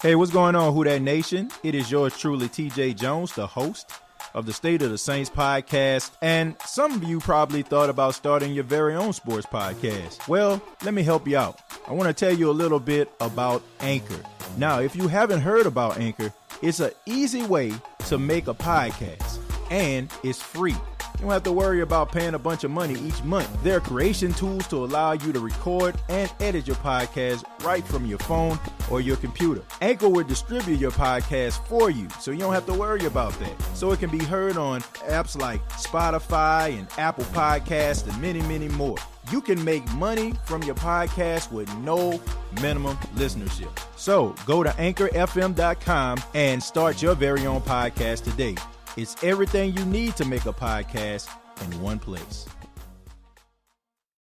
Hey, what's going on, Who Dat Nation? It is yours truly, TJ Jones, the host of the State of the Saints podcast. And some of you probably thought about starting your very own sports podcast. Well, let me help you out. I want to tell you a little bit about Anchor. Now, if you haven't heard about Anchor, it's an easy way to make a podcast, and it's free. You don't have to worry about paying a bunch of money each month. There are creation tools to allow you to record and edit your podcast right from your phone or your computer. Anchor will distribute your podcast for you, so you don't have to worry about that. So it can be heard on apps like Spotify and Apple Podcasts and many, many more. You can make money from your podcast with no minimum listenership. So go to anchorfm.com and start your very own podcast today. It's everything you need to make a podcast in one place.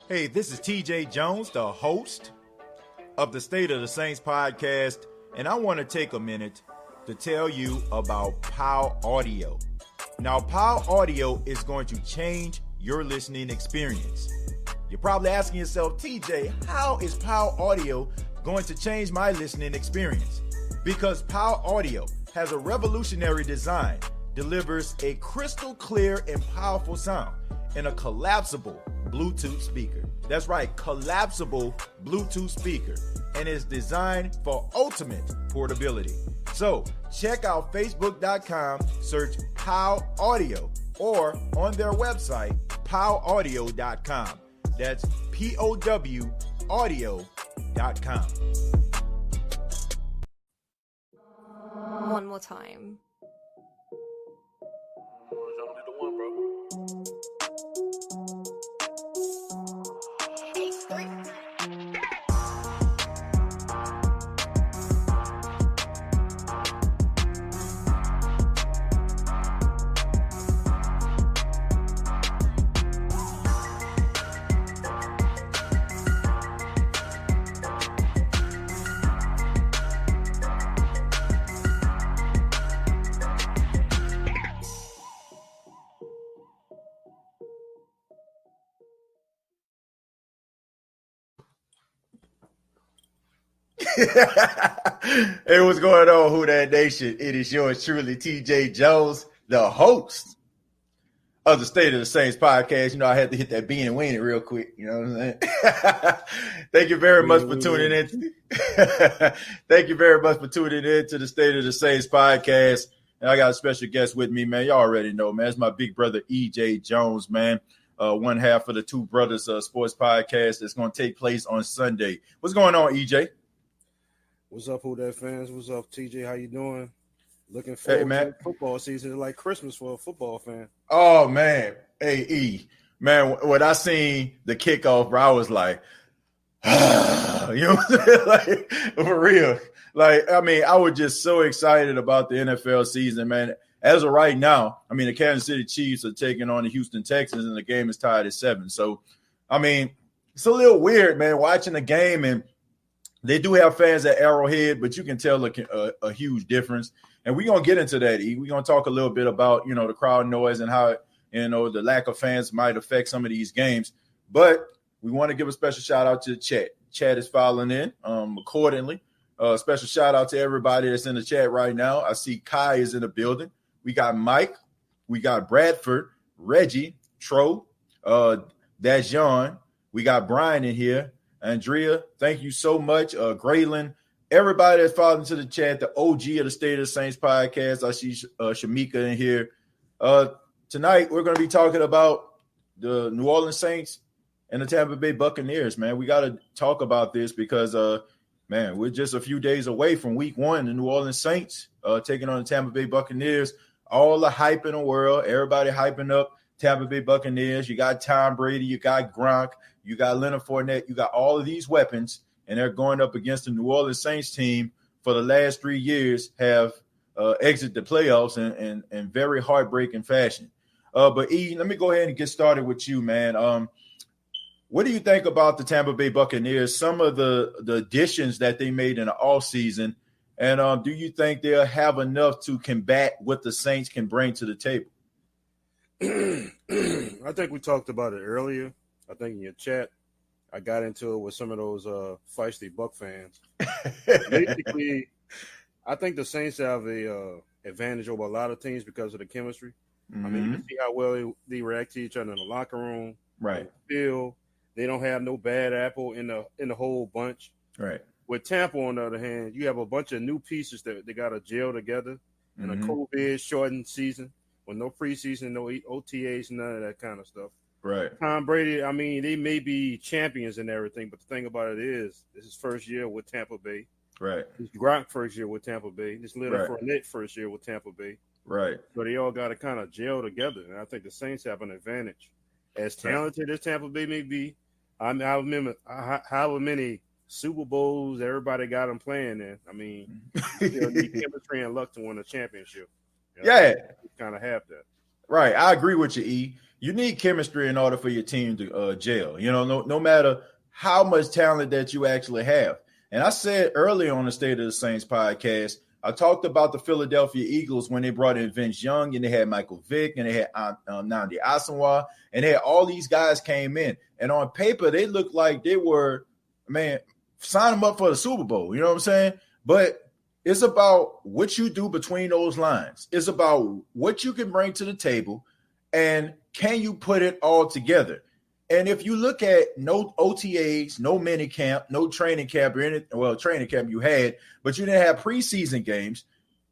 Hey, this is TJ Jones, the host of the State of the Saints podcast, and I want to take a minute to tell you about POW Audio. Now, POW Audio is going to change your listening experience. You're probably asking yourself, TJ, how is POW Audio going to change my listening experience? Because POW Audio has a revolutionary design, delivers a crystal clear and powerful sound in a collapsible Bluetooth speaker. That's right, collapsible Bluetooth speaker, and is designed for ultimate portability. So check out facebook.com, search POW Audio, or on their website, powaudio.com. That's POW audio.com. One more time. Hey, what's going on, Who Dat Nation? It is yours truly, TJ Jones, the host of the State of the Saints podcast. You know, I had to hit that bean and weenie real quick. You know what I'm saying? Thank you very much for tuning in. Thank you very much for tuning in to the State of the Saints podcast. And I got a special guest with me, man. Y'all already know, man. It's my big brother, EJ Jones, man. One half of the Two Brothers Sports podcast that's going to take place on Sunday. What's going on, EJ? What's up, Who Dat fans? What's up, TJ? How you doing? Looking forward to football season. It's like Christmas for a football fan. Oh, man. Hey, E. Man, when I seen the kickoff, bro, I was like, you know what I'm saying? Like, for real. Like, I mean, I was just so excited about the NFL season, man. As of right now, I mean, the Kansas City Chiefs are taking on the Houston Texans, and the game is tied at 7. So, I mean, it's a little weird, man, watching the game, and they do have fans at Arrowhead, but you can tell a huge difference. And we're going to get into that, E. We're going to talk a little bit about, you know, the crowd noise and how, you know, the lack of fans might affect some of these games. But we want to give a special shout-out to the chat. Chat is filing in accordingly. Special shout-out to everybody that's in the chat right now. I see Kai is in the building. We got Mike. We got Bradford, Reggie, Tro, Dajon. We got Brian in here. Andrea, thank you so much. Graylin, everybody that's following to the chat, the OG of the State of the Saints podcast. I see Shamika in here. Tonight, we're going to be talking about the New Orleans Saints and the Tampa Bay Buccaneers, man. We got to talk about this because, man, we're just a few days away from week 1. The New Orleans Saints taking on the Tampa Bay Buccaneers. All the hype in the world, everybody hyping up Tampa Bay Buccaneers. You got Tom Brady, you got Gronk, you got Leonard Fournette, you got all of these weapons, and they're going up against the New Orleans Saints team for the last 3 years have exited the playoffs in very heartbreaking fashion. But E, let me go ahead and get started with you, man. What do you think about the Tampa Bay Buccaneers, some of the additions that they made in the offseason, and do you think they'll have enough to combat what the Saints can bring to the table? I think we talked about it earlier. I think in your chat, I got into it with some of those feisty Buck fans. Basically, I think the Saints have a advantage over a lot of teams because of the chemistry. Mm-hmm. I mean, you can see how well they react to each other in the locker room, right? On the field. They don't have no bad apple in the whole bunch, right? With Tampa, on the other hand, you have a bunch of new pieces that they got to gel together in a COVID shortened season with no preseason, no OTAs, none of that kind of stuff. Right. Tom Brady, I mean, they may be champions and everything, but the thing about it is, this is first year with Tampa Bay. Right. This is Gronk first year with Tampa Bay. This Leonard Right. Fournette first year with Tampa Bay. Right. So they all got to kind of gel together, and I think the Saints have an advantage. As talented as Tampa Bay may be, I remember however many Super Bowls everybody got them playing in. I mean, you still need chemistry and luck to win a championship. You know, Yeah. kind of have that. Right. I agree with you, E. You need chemistry in order for your team to gel. You know, no matter how much talent that you actually have. And I said earlier on the State of the Saints podcast, I talked about the Philadelphia Eagles when they brought in Vince Young and they had Michael Vick and they had Nnamdi Asomugha and they had all these guys came in. And on paper, they looked like they were, man, sign them up for the Super Bowl. You know what I'm saying? But it's about what you do between those lines. It's about what you can bring to the table and can you put it all together? And if you look at no OTAs, no mini camp, no training camp or anything, well, training camp you had, but you didn't have preseason games,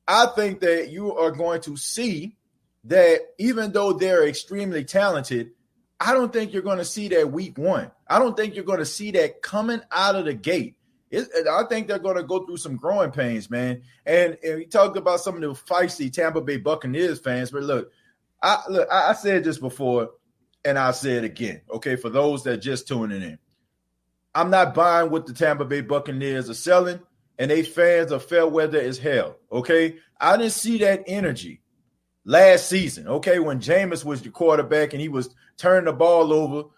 I think that you are going to see that even though they're extremely talented, I don't think you're going to see that week one. I don't think you're going to see that coming out of the gate. I think they're going to go through some growing pains, man. And we talked about some of the feisty Tampa Bay Buccaneers fans, but look, I said this before, and I'll say it again, okay, for those that just tuning in. I'm not buying what the Tampa Bay Buccaneers are selling, and they fans are fair weather as hell, okay? I didn't see that energy last season, okay, when Jameis was the quarterback and he was turning the ball over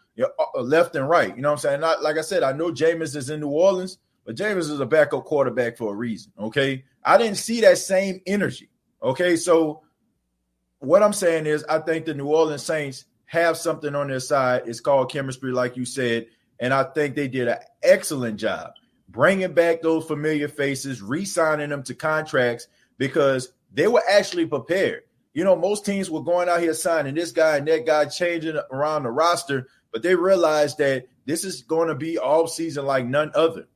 left and right. You know what I'm saying? Like I said, I know Jameis is in New Orleans, but Jameis is a backup quarterback for a reason, okay? I didn't see that same energy, okay? So what I'm saying is I think the New Orleans Saints have something on their side. It's called chemistry, like you said, and I think they did an excellent job bringing back those familiar faces, re-signing them to contracts because they were actually prepared. You know, most teams were going out here signing this guy and that guy, changing around the roster, but they realized that this is going to be all season like none other.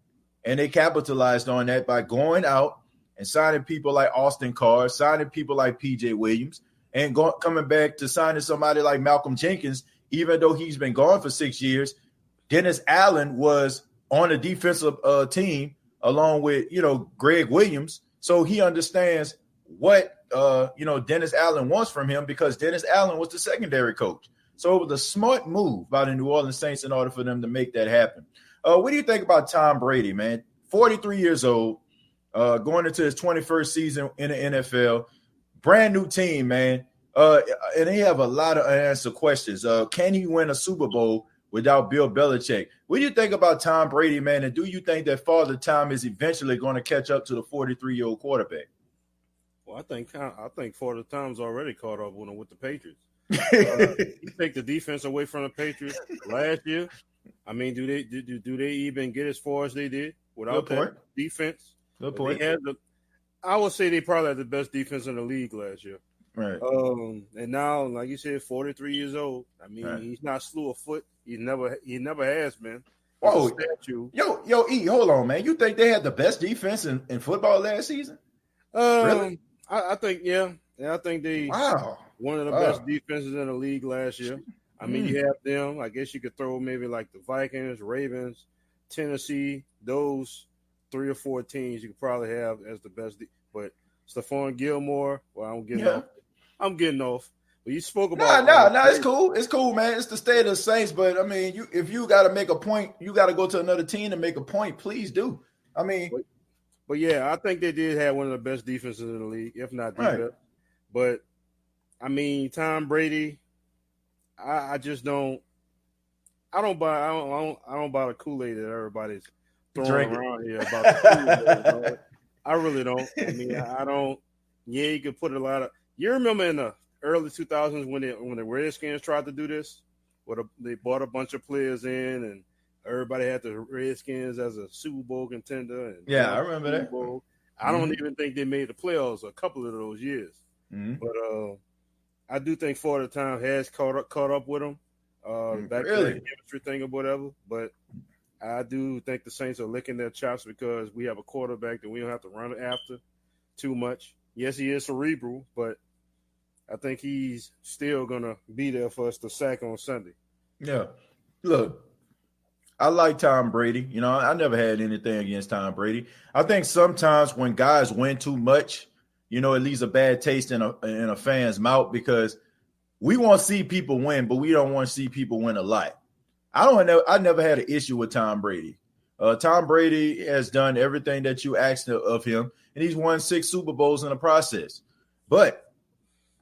And they capitalized on that by going out and signing people like Austin Carr, signing people like P.J. Williams, and coming back to signing somebody like Malcolm Jenkins, even though he's been gone for 6 years. Dennis Allen was on a defensive team along with, Greg Williams. So he understands what, Dennis Allen wants from him because Dennis Allen was the secondary coach. So it was a smart move by the New Orleans Saints in order for them to make that happen. What do you think about Tom Brady, man? 43 years old, going into his 21st season in the NFL. Brand new team, man. And they have a lot of unanswered questions. Can he win a Super Bowl without Bill Belichick? What do you think about Tom Brady, man? And do you think that Father Time is eventually going to catch up to the 43-year-old quarterback? Well, I think Father Time's already caught up with the Patriots. You take the defense away from the Patriots last year. I mean, do they even get as far as they did without that defense? Good point. I would say they probably had the best defense in the league last year. Right. And now, like you said, 43 years old. I mean, He's not slew of foot. He never has been. Whoa, yo, E, hold on, man. You think they had the best defense in football last season? Really? I think, yeah. I think they one of the best defenses in the league last year. I mean, you have them. I guess you could throw maybe like the Vikings, Ravens, Tennessee, those 3 or 4 teams you could probably have as the best. But Stephon Gilmore, well, I'm getting off. But you spoke about no. It's cool. It's cool, man. It's the state of the Saints. But I mean, if you got to make a point, you got to go to another team to make a point. Please do. I mean, but yeah, I think they did have one of the best defenses in the league, if not the best. But I mean, Tom Brady, I just don't. I don't buy the Kool-Aid that everybody's throwing around here about the Kool-Aid. I really don't. I mean, I don't. Yeah, you could put a lot of. You remember in the early 2000s when the Redskins tried to do this, where they bought a bunch of players in, and everybody had the Redskins as a Super Bowl contender. And I remember that. I don't even think they made the playoffs a couple of those years. But I do think Florida time has caught up with them. Back to the chemistry thing or whatever. But I do think the Saints are licking their chops because we have a quarterback that we don't have to run after too much. Yes, he is cerebral, but I think he's still going to be there for us to sack on Sunday. Yeah. Look, I like Tom Brady. You know, I never had anything against Tom Brady. I think sometimes when guys win too much, you know, it leaves a bad taste in a fan's mouth because we want to see people win, but we don't want to see people win a lot. I never had an issue with Tom Brady. Tom Brady has done everything that you asked of him, and he's won 6 Super Bowls in the process. But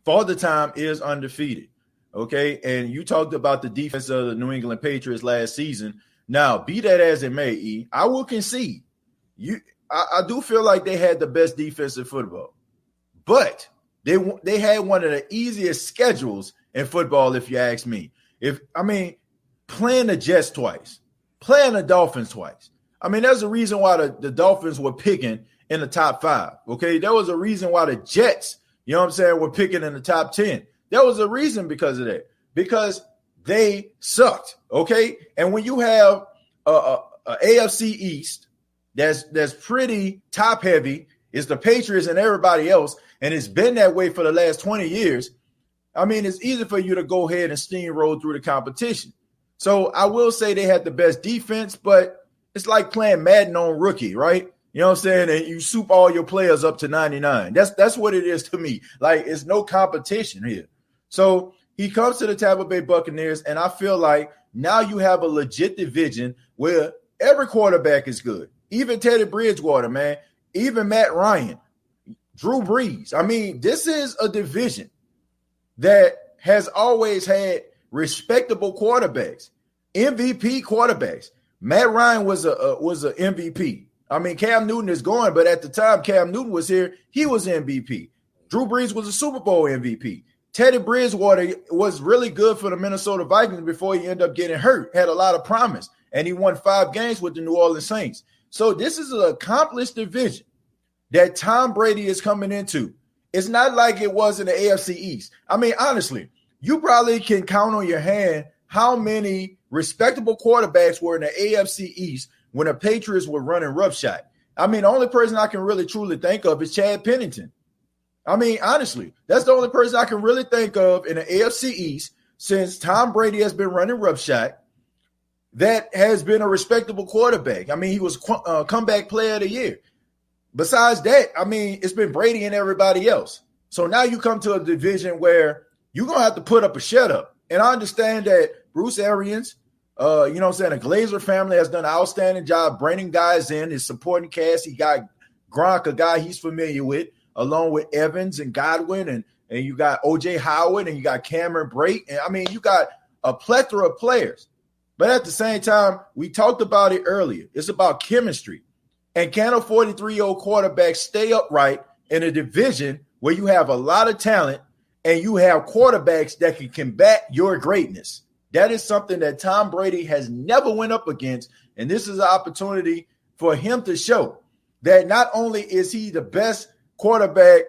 Father Time is undefeated, okay? And you talked about the defense of the New England Patriots last season. Now, be that as it may, E, I will concede. I do feel like they had the best defense in football. But they had one of the easiest schedules in football, if you ask me. Playing the Jets twice, playing the Dolphins twice. I mean, there's a reason why the Dolphins were picking in the top 5, okay? There was a reason why the Jets, you know what I'm saying, were picking in the top 10. There was a reason because of that, because they sucked, okay? And when you have a AFC East that's pretty top-heavy, it's the Patriots and everybody else, and it's been that way for the last 20 years, I mean, it's easy for you to go ahead and steamroll through the competition. So I will say they had the best defense, but it's like playing Madden on rookie, right? You know what I'm saying? And you soup all your players up to 99. That's what it is to me. Like, it's no competition here. So he comes to the Tampa Bay Buccaneers, and I feel like now you have a legit division where every quarterback is good. Even Teddy Bridgewater, man. Even Matt Ryan. Drew Brees. I mean, this is a division that has always had respectable quarterbacks, MVP quarterbacks. Matt Ryan was a MVP. I mean, Cam Newton is going, but at the time Cam Newton was here, he was MVP. Drew Brees was a Super Bowl MVP. Teddy Bridgewater was really good for the Minnesota Vikings before he ended up getting hurt. Had a lot of promise, and he won 5 games with the New Orleans Saints. So this is an accomplished division that Tom Brady is coming into. It's not like it was in the AFC East. I mean, honestly, you probably can count on your hand how many respectable quarterbacks were in the AFC East when the Patriots were running roughshod. I mean, the only person I can really truly think of is Chad Pennington. I mean, honestly, that's the only person I can really think of in the AFC East since Tom Brady has been running roughshod that has been a respectable quarterback. I mean, he was comeback player of the year. Besides that, I mean, it's been Brady and everybody else. So now you come to a division where you're going to have to put up a shut up. And I understand that Bruce Arians, you know what I'm saying, the Glazer family has done an outstanding job bringing guys in, his supporting cast. He got Gronk, a guy he's familiar with, along with Evans and Godwin, and you got O.J. Howard, and you got Cameron Brate. And I mean, you got a plethora of players. But at the same time, we talked about it earlier. It's about chemistry. And can a 43-year-old quarterback stay upright in a division where you have a lot of talent and you have quarterbacks that can combat your greatness? That is something that Tom Brady has never went up against. And this is an opportunity for him to show that not only is he the best quarterback,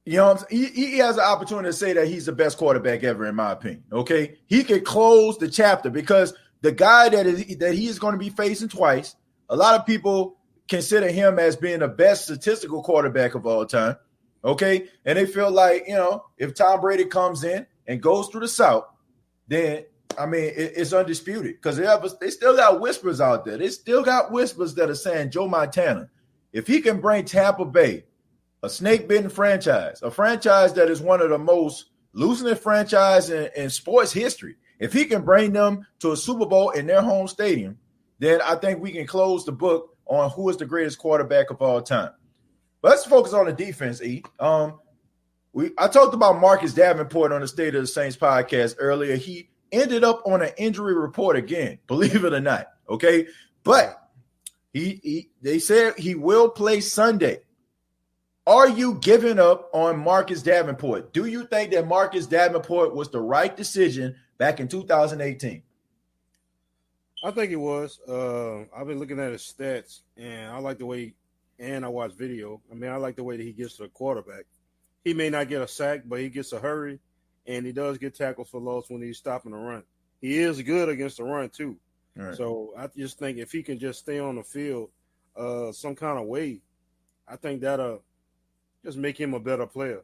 you know, he has an opportunity to say that he's the best quarterback ever, in my opinion. Okay, he could close the chapter because the guy that he is going to be facing twice, a lot of people consider him as being the best statistical quarterback of all time. Okay, and they feel like, you know, if Tom Brady comes in and goes through the South, then I mean it's undisputed because they still got whispers out there. They still got whispers that are saying Joe Montana, if he can bring Tampa Bay, a snake-bitten franchise, a franchise that is one of the most losing franchise in sports history. If he can bring them to a Super Bowl in their home stadium, then I think we can close the book on who is the greatest quarterback of all time. But let's focus on the defense, E. I talked about Marcus Davenport on the State of the Saints podcast earlier. He ended up on an injury report again, believe it or not, okay? But they said he will play Sunday. Are you giving up on Marcus Davenport? Do you think that Marcus Davenport was the right decision back in 2018? I think it was. I've been looking at his stats, and I like the way and I watch video. I mean, I like the way that he gets to the quarterback. He may not get a sack, but he gets a hurry, and he does get tackles for loss when he's stopping the run. He is good against the run, too. Right. So I just think if he can just stay on the field some kind of way, I think that'll just make him a better player.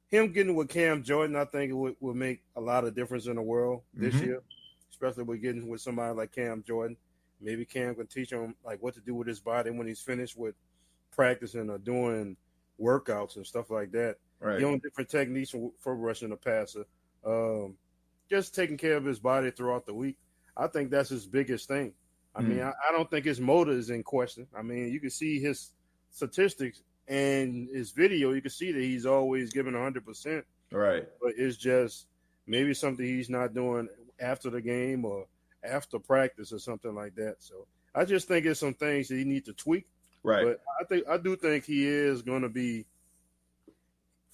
Him getting with Cam Jordan, I think it would make a lot of difference in the world this year, especially with getting with somebody like Cam Jordan. Maybe Cam can teach him like what to do with his body when he's finished with practicing or doing workouts and stuff like that. Right. He on different techniques for rushing the passer. Just taking care of his body throughout the week. I think that's his biggest thing. I mean, I don't think his motor is in question. I mean, you can see his statistics and his video. You can see that he's always giving 100%. Right. But it's just maybe something he's not doing after the game or after practice or something like that. So I just think it's some things that he needs to tweak. Right. But I do think he is going to be.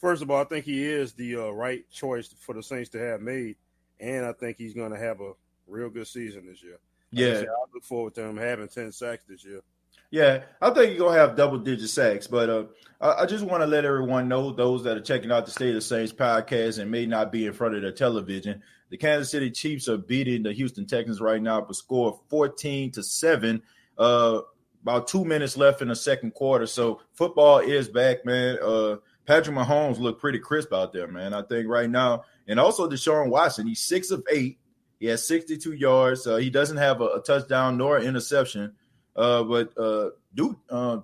First of all, I think he is the right choice for the Saints to have made, and I think he's going to have a real good season this year. Yeah, I look forward to him having 10 sacks this year. Yeah, I think he's gonna have double-digit sacks, but I just want to let everyone know, those that are checking out the State of the Saints podcast and may not be in front of their television, the Kansas City Chiefs are beating the Houston Texans right now by a score of 14-7. About 2 minutes left in the second quarter, so football is back, man. Patrick Mahomes looked pretty crisp out there, man. I think right now, and also Deshaun Watson, he's 6 of 8. He has 62 yards. He doesn't have a touchdown nor an interception. But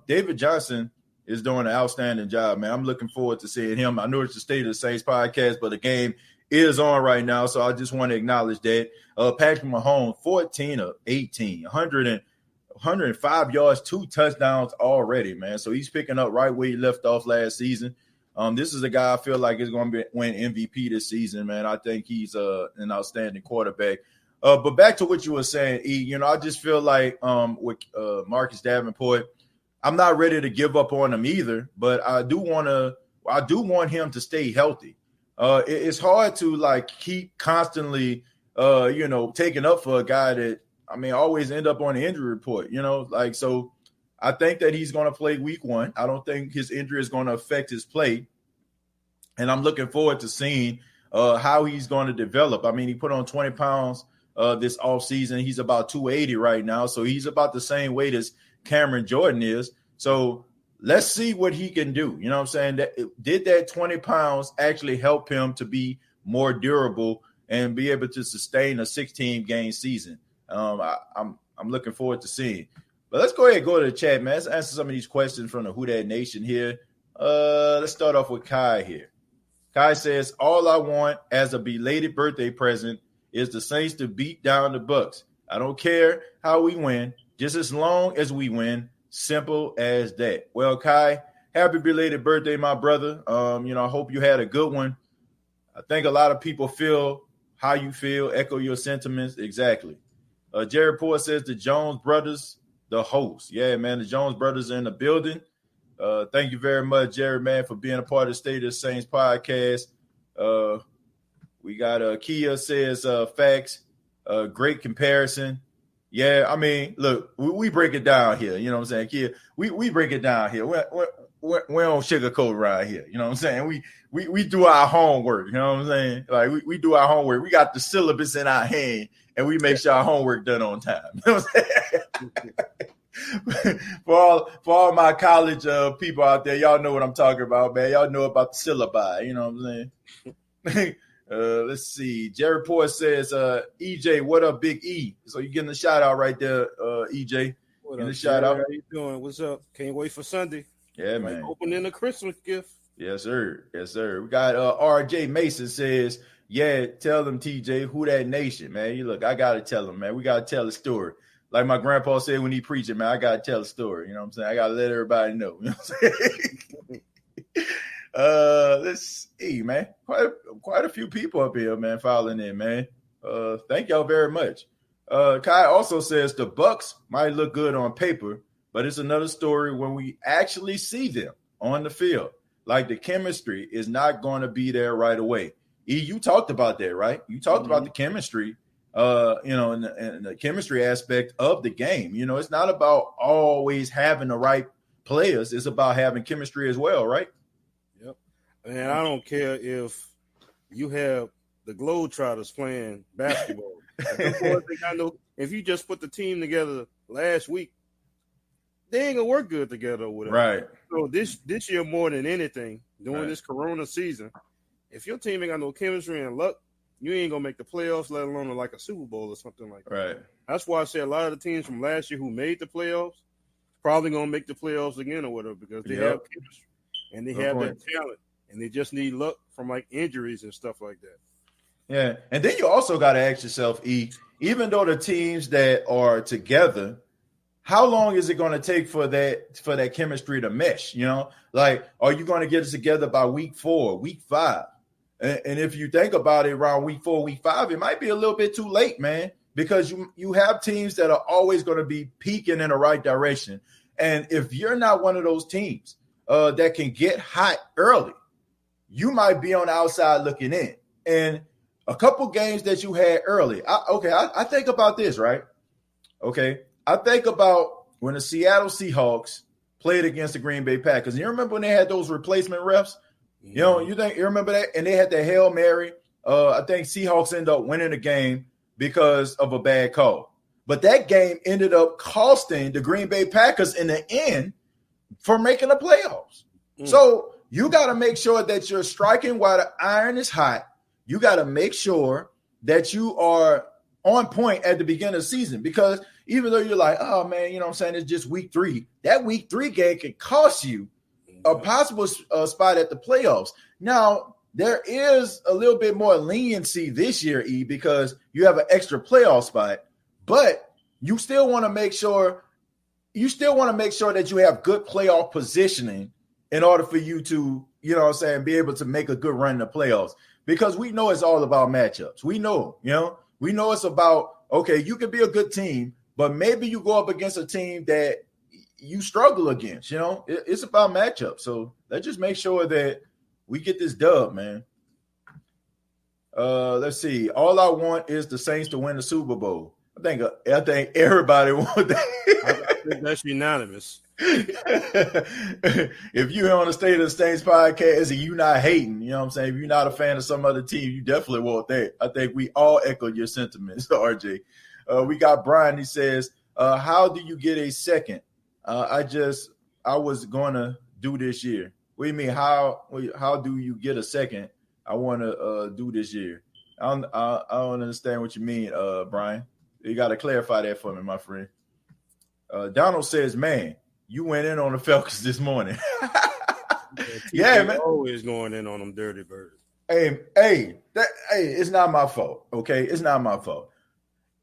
David Johnson is doing an outstanding job, man. I'm looking forward to seeing him. I know it's the State of the Saints podcast, but the game is on right now, so I just want to acknowledge that. Patrick Mahomes, 14 of 18, 105 yards, 2 touchdowns already, man. So he's picking up right where he left off last season. This is a guy I feel like is going to win MVP this season, man. I think he's an outstanding quarterback. But back to what you were saying, E, I just feel like with Marcus Davenport, I'm not ready to give up on him either, but I do want him to stay healthy. It's hard to keep constantly, taking up for a guy that, always end up on the injury report, so I think that he's going to play week 1. I don't think his injury is going to affect his play. And I'm looking forward to seeing how he's going to develop. He put on 20 pounds this offseason. He's about 280 right now. So he's about the same weight as Cameron Jordan is. So let's see what he can do. You know what I'm saying? Did that 20 pounds actually help him to be more durable and be able to sustain a 16-game season? I'm looking forward to seeing. But let's go ahead and go to the chat, man. Let's answer some of these questions from the Who Dat Nation here. Let's start off with Kai here. Kai says, all I want as a belated birthday present is the Saints to beat down the Bucs. I don't care how we win, just as long as we win. Simple as that. Well, Kai, happy belated birthday, my brother. I hope you had a good one. I think a lot of people feel how you feel, echo your sentiments. Exactly. Jared Poor says the Jones brothers, the host. Yeah, man, the Jones brothers are in the building. Thank you very much, Jared, man, for being a part of the State of the Saints podcast. We got Kia says facts, great comparison. Yeah, look, we break it down here. You know what I'm saying, Kia? We break it down here. We don't sugarcoat around here. You know what I'm saying? We do our homework. You know what I'm saying? Like we do our homework. We got the syllabus in our hand, and we make sure our homework done on time. You know what I'm saying? for all my college people out there, y'all know what I'm talking about, man. Y'all know about the syllabi. You know what I'm saying? Let's see. Jerry Poor says, EJ, what up, Big E? So you're getting a shout out right there, EJ. What getting up, a shout out. How you doing? What's up? Can't wait for Sunday. Yeah, man. Opening a Christmas gift. Yes, sir. Yes, sir. We got RJ Mason says, yeah, tell them, TJ, Who Dat Nation, man. You look, I got to tell them, man. We got to tell a story. Like my grandpa said when he preaching, man, I got to tell a story. You know what I'm saying? I got to let everybody know. You know what I'm saying? Let's see, man. Quite a few people up here, man, filing in, man. Thank y'all very much. Kai also says the Bucs might look good on paper, but it's another story when we actually see them on the field. Like the chemistry is not going to be there right away. E, you talked about that, right? You talked about the chemistry, and the chemistry aspect of the game. It's not about always having the right players. It's about having chemistry as well, right? Yep. And I don't care if you have the Globetrotters playing basketball. If you just put the team together last week, they ain't gonna work good together or whatever. Right. So this year more than anything, during this Corona season, if your team ain't got no chemistry and luck, you ain't gonna make the playoffs, let alone like a Super Bowl or something like that. Right. That's why I say a lot of the teams from last year who made the playoffs probably gonna make the playoffs again or whatever because they have chemistry and they have that talent and they just need luck from like injuries and stuff like that. Yeah, and then you also got to ask yourself, even though the teams that are together, how long is it going to take for that chemistry to mesh? You know, like, are you going to get it together by week 4, week 5? And if you think about it, around week 4, week 5, it might be a little bit too late, man, because you have teams that are always going to be peaking in the right direction. And if you're not one of those teams that can get hot early, you might be on the outside looking in. And a couple games that you had early. I think about this, right? Okay. I think about when the Seattle Seahawks played against the Green Bay Packers. You remember when they had those replacement refs? You know, you remember that? And they had the Hail Mary. I think Seahawks ended up winning the game because of a bad call. But that game ended up costing the Green Bay Packers in the end for making the playoffs. So you got to make sure that you're striking while the iron is hot. You got to make sure that you are on point at the beginning of the season because even though you're like, oh, man, you know what I'm saying, it's just week 3, that week 3 game can cost you a possible spot at the playoffs. Now, there is a little bit more leniency this year, because you have an extra playoff spot, but you still want to make sure that you have good playoff positioning in order for you to, you know what I'm saying, be able to make a good run in the playoffs. Because we know it's all about matchups. We know it's about, okay, you can be a good team, but maybe you go up against a team that you struggle against, you know. It's about matchups. So let's just make sure that we get this dub, man. Let's see. All I want is the Saints to win the Super Bowl. I think everybody wants that. I think that's unanimous. If you're on the State of the Saints podcast and you're not hating, you know what I'm saying? If you're not a fan of some other team, you definitely want that. I think we all echo your sentiments, RJ. We got Brian. He says, how do you get a second? I was going to do this year. What do you mean? How do you get a second? I want to do this year. I don't understand what you mean, Brian. You got to clarify that for me, my friend. Donald says, man, you went in on the Falcons this morning. Yeah, man. Always going in on them dirty birds. Hey, it's not my fault, okay? It's not my fault.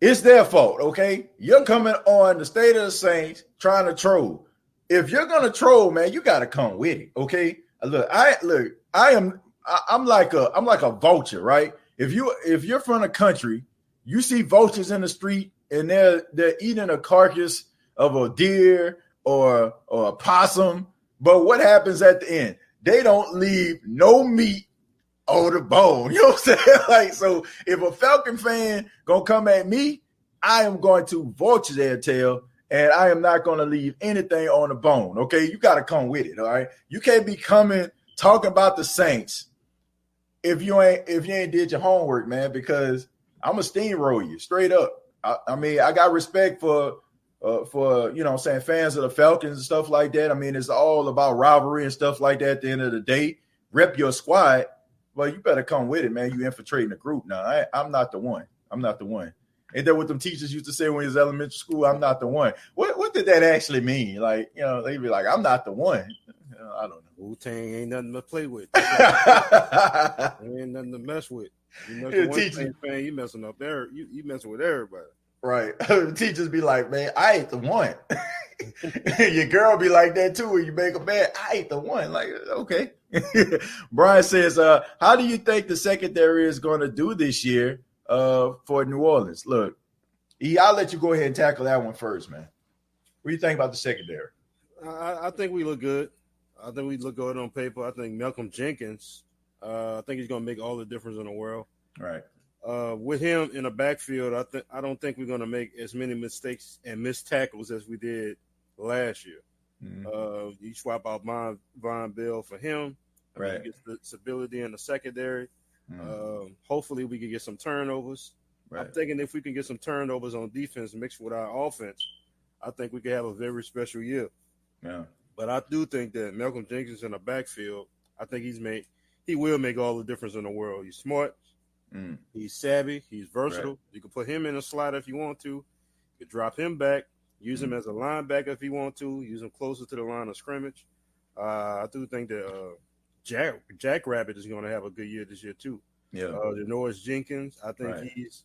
It's their fault, okay? You're coming on the State of the Saints trying to troll. If you're gonna troll, man, you gotta come with it, okay? I'm like a vulture, right? If you're from the country, you see vultures in the street and they're eating a carcass of a deer or a possum, but what happens at the end? They don't leave no meat on the bone. You know what I'm saying? Like, so if a Falcon fan gonna come at me, I am going to vulture their tail, and I am not gonna leave anything on the bone. Okay, you got to come with it. All right, you can't be talking about the Saints if you ain't did your homework, man. Because I'm gonna steamroll you straight up. I mean, I got respect for you know what I'm saying, fans of the Falcons and stuff like that. I mean, it's all about rivalry and stuff like that at the end of the day. Rep your squad, but you better come with it, man. You infiltrating the group now. I'm not the one. I'm not the one. Ain't that what them teachers used to say when he was elementary school? I'm not the one. What did that actually mean? Like, you know, they'd be like, I'm not the one. You know, I don't know. Wu-Tang ain't nothing to play with. Ain't nothing to mess with. You mess with one fan, you messing up there. You messing with everybody. Right. Teachers be like, man, I ain't the one. Your girl be like that too when you make a bad. I ain't the one. Like, okay. Brian says, how do you think the secondary is going to do this year for New Orleans? Look, I'll let you go ahead and tackle that one first, man. What do you think about the secondary? I think we look good. I think we look good on paper. I think Malcolm Jenkins, I think he's going to make all the difference in the world. Right. With him in the backfield, I don't think we're going to make as many mistakes and missed tackles as we did last year. You swap out Von Bell for him. Right. You get the stability in the secondary. Hopefully, we can get some turnovers. Right. I'm thinking if we can get some turnovers on defense mixed with our offense, I think we could have a very special year. Yeah. But I do think that Malcolm Jenkins in the backfield, I think he will make all the difference in the world. He's smart. He's savvy. He's versatile. Right. You can put him in a slot if you want to. You can drop him back, use him as a linebacker if you want to, use him closer to the line of scrimmage. I do think that Jack Rabbit is going to have a good year this year too. Yeah. Janoris Jenkins, I think he's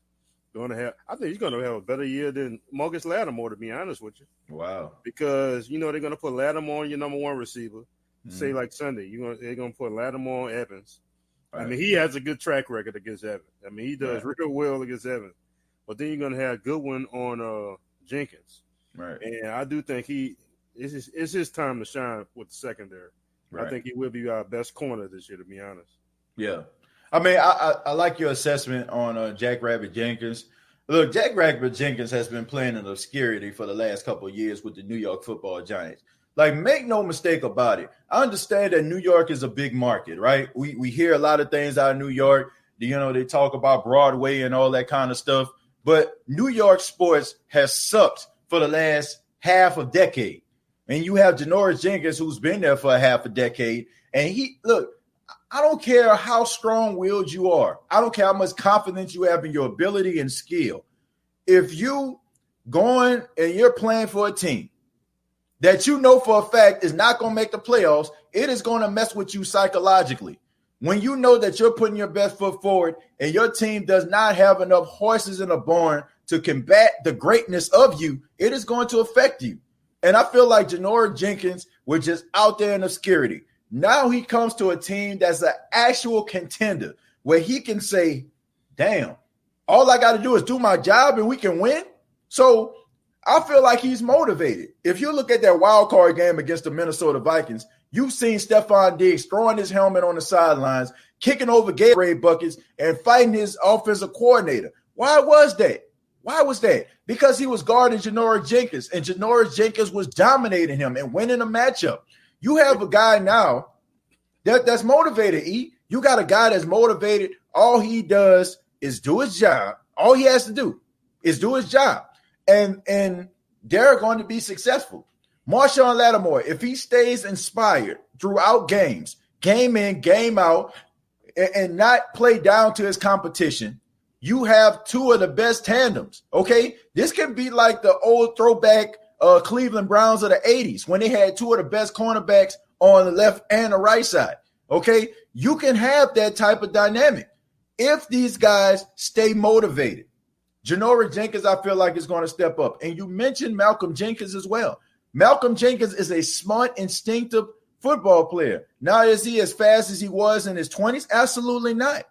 going to have a better year than Marcus Lattimore, to be honest with you. Wow. Because they're going to put Lattimore on your number one receiver. Say like Sunday, they're going to put Lattimore on Evans. Right. I mean, he has a good track record against Evans. I mean, he does real well against Evans. But then you're going to have Goodwin on Jenkins. Right. And I do think it's his time to shine with the secondary. Right. I think he will be our best corner this year, to be honest. Yeah. I mean, I like your assessment on Jack Rabbit Jenkins. Look, Jack Rabbit Jenkins has been playing in obscurity for the last couple of years with the New York Football Giants. Like, make no mistake about it. I understand that New York is a big market, right? We hear a lot of things out of New York. They talk about Broadway and all that kind of stuff. But New York sports has sucked for the last half a decade. And you have Janoris Jenkins, who's been there for a half a decade. And I don't care how strong-willed you are. I don't care how much confidence you have in your ability and skill. If you going and you're playing for a team that you know for a fact is not going to make the playoffs, it is going to mess with you psychologically. When you know that you're putting your best foot forward and your team does not have enough horses in a barn to combat the greatness of you, it is going to affect you. And I feel like Janoris Jenkins was just out there in obscurity. Now he comes to a team that's an actual contender where he can say, damn, all I got to do is do my job and we can win. So I feel like he's motivated. If you look at that wild card game against the Minnesota Vikings, you've seen Stephon Diggs throwing his helmet on the sidelines, kicking over Gatorade buckets, and fighting his offensive coordinator. Why was that? Why was that? Because he was guarding Janoris Jenkins, and Janoris Jenkins was dominating him and winning a matchup. You have a guy now that's motivated, E. You got a guy that's motivated. All he does is do his job. All he has to do is do his job. And they're going to be successful. Marshawn Lattimore, if he stays inspired throughout games, game in, game out, and not play down to his competition, you have two of the best tandems, okay? This can be like the old throwback Cleveland Browns of the 80s when they had two of the best cornerbacks on the left and the right side, okay? You can have that type of dynamic if these guys stay motivated. Janoris Jenkins, I feel like, is going to step up. And you mentioned Malcolm Jenkins as well. Malcolm Jenkins is a smart, instinctive football player. Now, is he as fast as he was in his 20s? Absolutely not.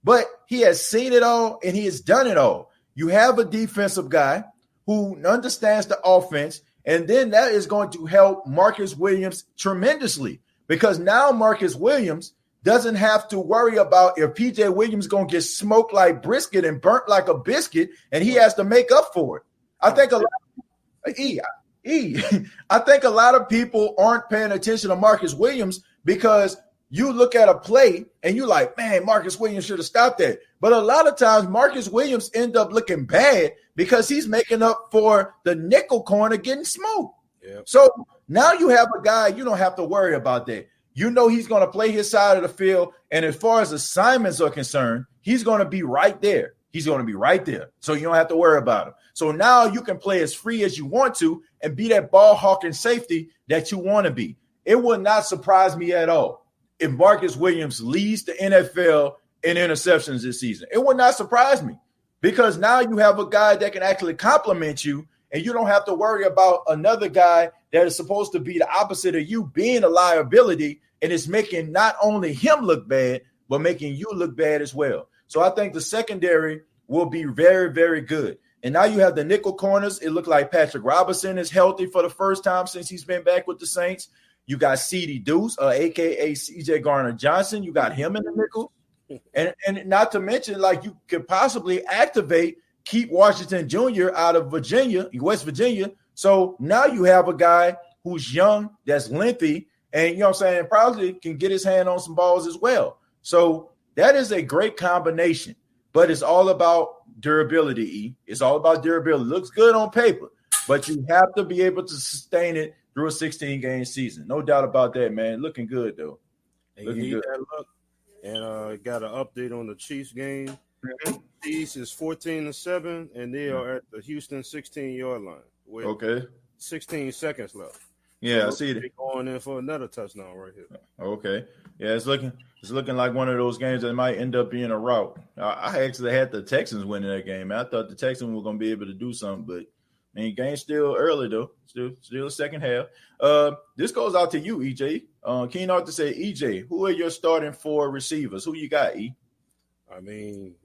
But he has seen it all, and he has done it all. You have a defensive guy who understands the offense, and then that is going to help Marcus Williams tremendously because now Marcus Williams doesn't have to worry about if PJ Williams is going to get smoked like brisket and burnt like a biscuit, and he has to make up for it. I think I think a lot of people aren't paying attention to Marcus Williams because you look at a play and you're like, man, Marcus Williams should have stopped that. But a lot of times Marcus Williams end up looking bad because he's making up for the nickel corner getting smoked. Yeah. So now you have a guy, you don't have to worry about that. You know he's going to play his side of the field, and as far as assignments are concerned, he's going to be right there. He's going to be right there, so you don't have to worry about him. So now you can play as free as you want to and be that ball-hawking safety that you want to be. It would not surprise me at all if Marcus Williams leads the NFL in interceptions this season. It would not surprise me because now you have a guy that can actually complement you, and you don't have to worry about another guy that is supposed to be the opposite of you being a liability, and it's making not only him look bad, but making you look bad as well. So I think the secondary will be very, very good. And now you have the nickel corners. It looked like Patrick Robinson is healthy for the first time since he's been back with the Saints. You got CeeDee Deuce, a.k.a. C.J. Garner-Johnson. You got him in the nickel. And not to mention, like, you could possibly activate Keith Washington Jr. out of Virginia, West Virginia. So now you have a guy who's young, that's lengthy, and you know what I'm saying, probably can get his hand on some balls as well. So that is a great combination, but it's all about durability, E. It's all about durability. It looks good on paper, but you have to be able to sustain it through a 16-game season. No doubt about that, man. Looking good, though. Looking good. That luck. And got an update on the Chiefs game. Mm-hmm. Chiefs is 14-7, and they are at the Houston 16-yard line with 16 seconds left. Yeah, so I see it. Going in for another touchdown right here. Okay. Yeah, it's looking like one of those games that might end up being a rout. I actually had the Texans winning that game, man. I thought the Texans were going to be able to do something, but I mean, game's still early though. Still second half. This goes out to you, EJ. Keen Arthur say, EJ, who are your starting 4 receivers? Who you got, E? I mean,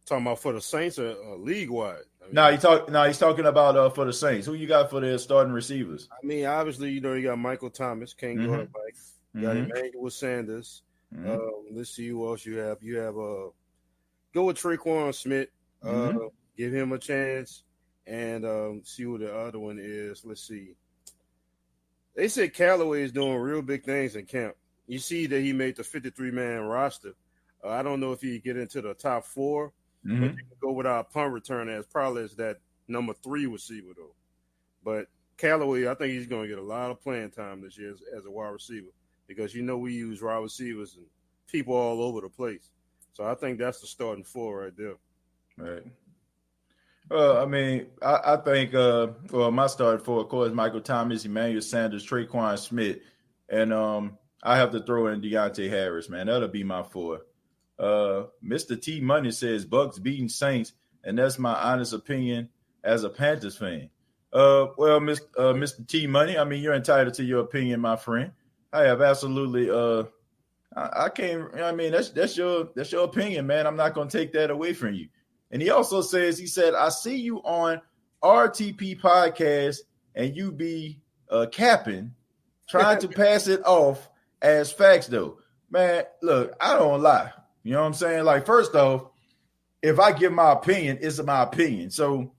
talking about for the Saints or league wide. He's talking about for the Saints. Who you got for their starting receivers? I mean, obviously, you got Michael Thomas, can't go to bike. You got Emmanuel Sanders. Let's see who else you have. You have go with Traquan Smith. Give him a chance. And see who the other one is. Let's see. They said Callaway is doing real big things in camp. You see that he made the 53-man roster. I don't know if he get into the top 4, but you can go with our punt return as probably as that number 3 receiver, though. But Callaway, I think he's going to get a lot of playing time this year as a wide receiver because, we use wide receivers and people all over the place. So I think that's the starting 4 right there. Right. I mean, I think my starting 4, of course, Michael Thomas, Emmanuel Sanders, Traquan Smith, and I have to throw in Deontay Harris, man. That'll be my 4. Mr. T Money says Bucs beating Saints, and that's my honest opinion as a Panthers fan. Well, Mr. T Money, I mean, you're entitled to your opinion, my friend. I have absolutely I can't. I mean, that's your opinion, man. I'm not going to take that away from you. And he also says, I see you on RTP podcast and you be capping, trying to pass it off as facts, though. Man, look, I don't lie. You know what I'm saying? Like, first off, if I give my opinion, it's my opinion. So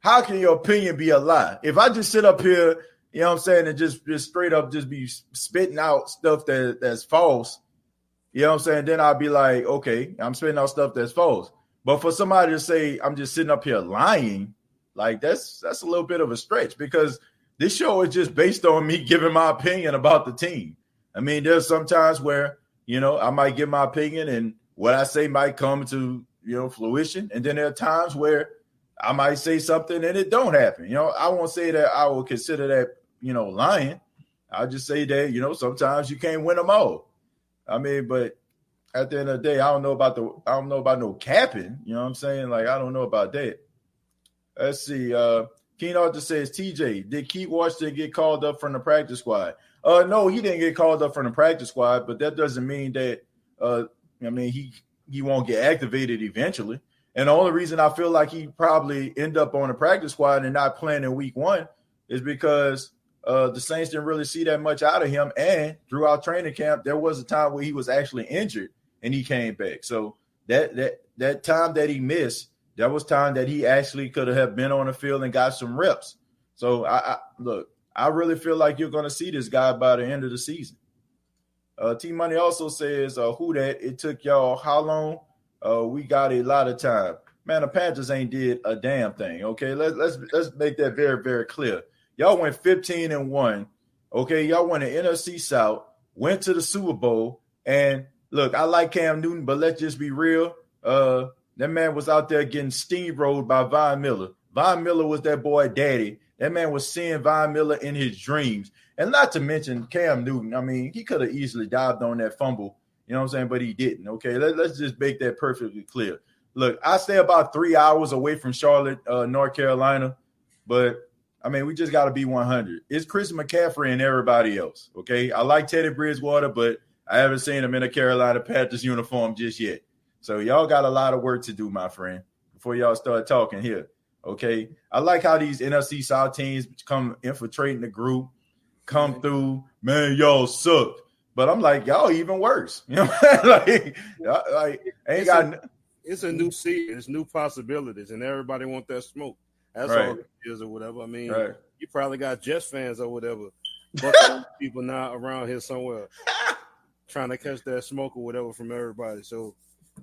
how can your opinion be a lie? If I just sit up here, you know what I'm saying, and just straight up just be spitting out stuff that's false, you know what I'm saying, then I'll be like, okay, I'm spitting out stuff that's false. But for somebody to say I'm just sitting up here lying, like that's a little bit of a stretch because this show is just based on me giving my opinion about the team. I mean, there's some times where, I might give my opinion and what I say might come to, fruition. And then there are times where I might say something and it don't happen. I won't say that I will consider that, lying. I'll just say that, sometimes you can't win them all. I mean, but at the end of the day, I don't know about no capping. You know what I'm saying? Like, I don't know about that. Let's see. Keen Arthur says, TJ, did Keith Washington get called up from the practice squad? No, he didn't get called up from the practice squad, but that doesn't mean that, he won't get activated eventually. And the only reason I feel like he probably end up on the practice squad and not playing in week 1 is because the Saints didn't really see that much out of him. And throughout training camp, there was a time where he was actually injured and he came back. So that time that he missed, that was time that he actually could have been on the field and got some reps. So I really feel like you're going to see this guy by the end of the season. T Money also says, who that it took y'all how long? We got a lot of time. Man, the Panthers ain't did a damn thing. Okay, let's make that very, very clear. Y'all went 15-1. Okay, y'all won the NFC South, went to the Super Bowl, and look, I like Cam Newton, but let's just be real. That man was out there getting steamrolled by Von Miller. Von Miller was that boy daddy. That man was seeing Von Miller in his dreams. And not to mention Cam Newton. I mean, he could have easily dived on that fumble, you know what I'm saying, but he didn't. Okay, let's just make that perfectly clear. Look, I stay about 3 hours away from Charlotte, North Carolina, but I mean, we just got to be 100. It's Chris McCaffrey and everybody else, okay? I like Teddy Bridgewater, but I haven't seen him in a Carolina Panthers uniform just yet. So y'all got a lot of work to do, my friend, before y'all start talking here, okay? I like how these NFC South teams come infiltrating the group, come through, man, y'all suck. But I'm like, y'all even worse. You know, it's a new season, it's new possibilities, and everybody want that smoke. That's right. all it is or whatever. I mean, right. You probably got Jets fans or whatever Buccaneers people now around here somewhere trying to catch that smoke or whatever from everybody. So,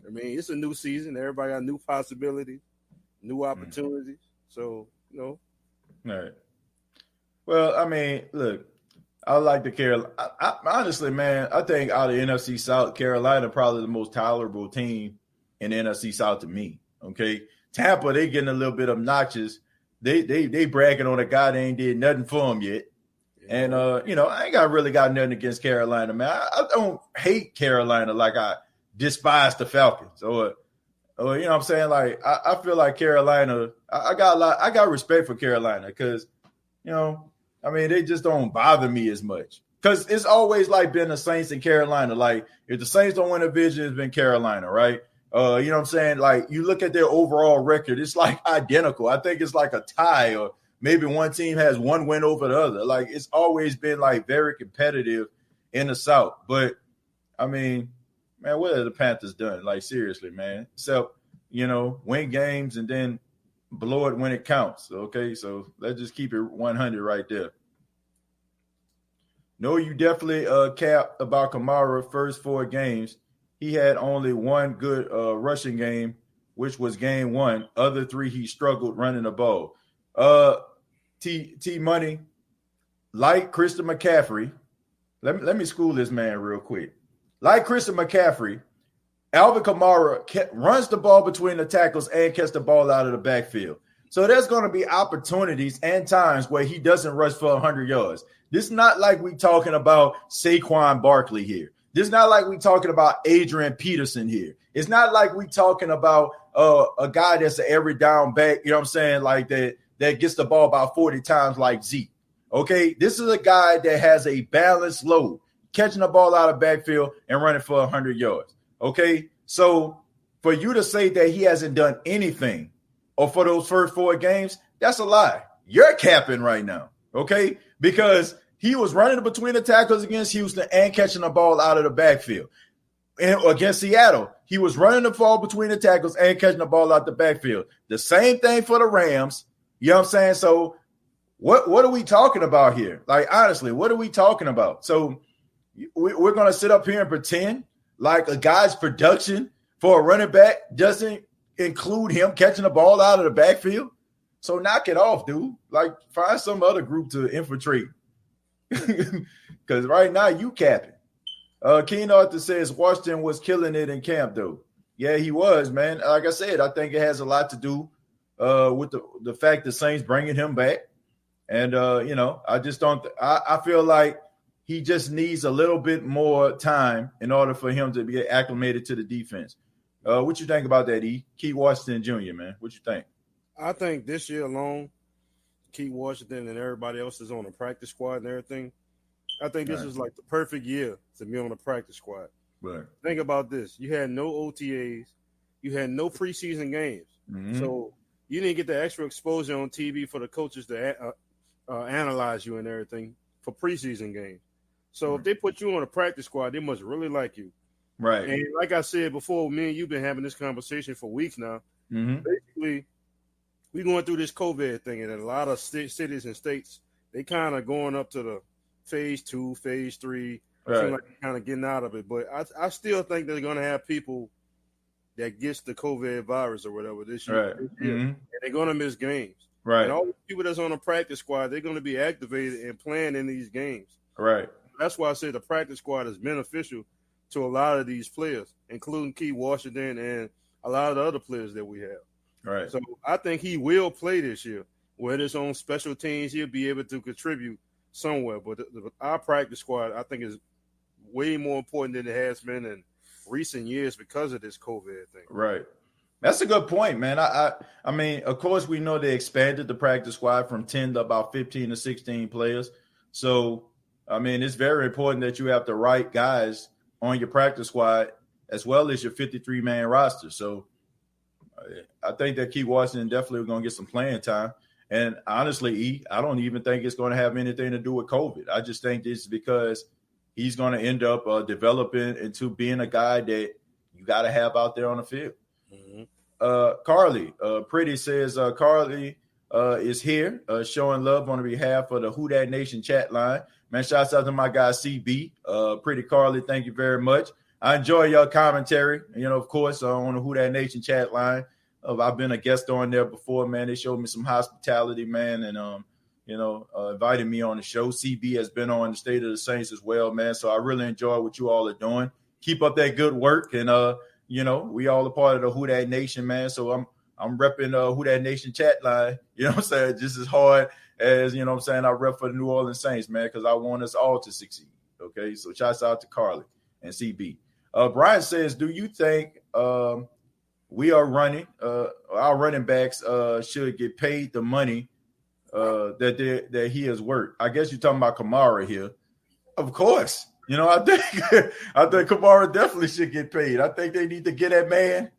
I mean, it's a new season. Everybody got new possibilities, new opportunities. So, All right. Well, I mean, look, I like the Carolina. Honestly, man, I think out of NFC South, Carolina probably the most tolerable team in the NFC South to me. Okay, Tampa, they getting a little bit obnoxious. They bragging on a guy that ain't did nothing for them yet. And I ain't really got nothing against Carolina, man. I don't hate Carolina like I despise the Falcons or you know what I'm saying? Like I feel like Carolina, I got respect for Carolina because, I mean, they just don't bother me as much. Because it's always like been the Saints in Carolina. Like if the Saints don't win a division, it's been Carolina, right? You know what I'm saying? Like you look at their overall record, it's like identical. I think it's like a tie or maybe one team has one win over the other. Like it's always been like very competitive in the South. But I mean, man, what have the Panthers done? Like seriously, man. Except, win games and then blow it when it counts. Okay, so let's just keep it 100 right there. No, you definitely capped about Kamara first 4 games. He had only one good rushing game, which was game 1. Other 3, he struggled running the ball. T Money, like Christian McCaffrey. Let me school this man real quick. Like Christian McCaffrey, Alvin Kamara runs the ball between the tackles and catches the ball out of the backfield. So there's going to be opportunities and times where he doesn't rush for 100 yards. This is not like we talking about Saquon Barkley here. This is not like we talking about Adrian Peterson here. It's not like we talking about a guy that's an every down back, you know what I'm saying, like that gets the ball about 40 times like Zeke. Okay, this is a guy that has a balanced load, catching the ball out of backfield and running for 100 yards. Okay, so for you to say that he hasn't done anything or for those first 4 games, that's a lie. You're capping right now, okay? Because he was running between the tackles against Houston and catching the ball out of the backfield. And against Seattle, he was running the ball between the tackles and catching the ball out the backfield. The same thing for the Rams. You know what I'm saying? So what are we talking about here? Like, honestly, what are we talking about? So we're going to sit up here and pretend like a guy's production for a running back doesn't include him catching the ball out of the backfield? So knock it off, dude. Like, find some other group to infiltrate. Because right now you capping. Keen Arthur says Washington was killing it in camp, though. Yeah, he was, man. Like I said, I think it has a lot to do with the fact the Saints bringing him back. And, I just don't I feel like he just needs a little bit more time in order for him to get acclimated to the defense. What you think about that, E? Keith Washington Jr., man? What you think? I think this year alone, Keith Washington and everybody else is on the practice squad and everything. I think this is like the perfect year to be on the practice squad. Right. Think about this. You had no OTAs. You had no preseason games. Mm-hmm. So you didn't get the extra exposure on TV for the coaches to analyze you and everything for preseason games. So if they put you on a practice squad, they must really like you. Right. And like I said before, me and you've been having this conversation for weeks now. Mm-hmm. Basically, we're going through this COVID thing, and a lot of cities and states, they kind of going up to the phase 2, phase 3. Right. Seem like they're kind of getting out of it. But I still think they're going to have people that gets the COVID virus or whatever this year. Right. Mm-hmm. And they're going to miss games. Right. And all the people that's on the practice squad, they're going to be activated and playing in these games. Right. That's why I say the practice squad is beneficial to a lot of these players, including Keith Washington and a lot of the other players that we have. Right. So I think he will play this year. Whether it's on special teams, he'll be able to contribute somewhere. But our practice squad, I think, is way more important than it has been in recent years because of this COVID thing. Right. That's a good point, man. I mean, of course, we know they expanded the practice squad from 10 to about 15 to 16 players. So, I mean, it's very important that you have the right guys on your practice squad as well as your 53-man roster. So, I think that Keith Washington definitely going to get some playing time. And honestly, I don't even think it's going to have anything to do with COVID. I just think this is because he's going to end up developing into being a guy that you got to have out there on the field. Mm-hmm. Carly, Pretty says, Carly, is here showing love on behalf of the Who Dat Nation chat line. Man, shouts out to my guy CB. Pretty Carly, thank you very much. I enjoy your commentary, of course, on the Who Dat Nation chat line. I've been a guest on there before, man. They showed me some hospitality, man, and invited me on the show. CB has been on the State of the Saints as well, man. So I really enjoy what you all are doing. Keep up that good work, and we all a part of the Who Dat Nation, man. So I'm repping Who Dat Nation chat line. You know what I'm saying? Just as hard as I rep for the New Orleans Saints, man, because I want us all to succeed. Okay, so shouts out to Carly and CB. Brian says, do you think we are running our running backs should get paid the money that he has worked? I guess you're talking about Kamara here. Of course. I think Kamara definitely should get paid. I think they need to get that man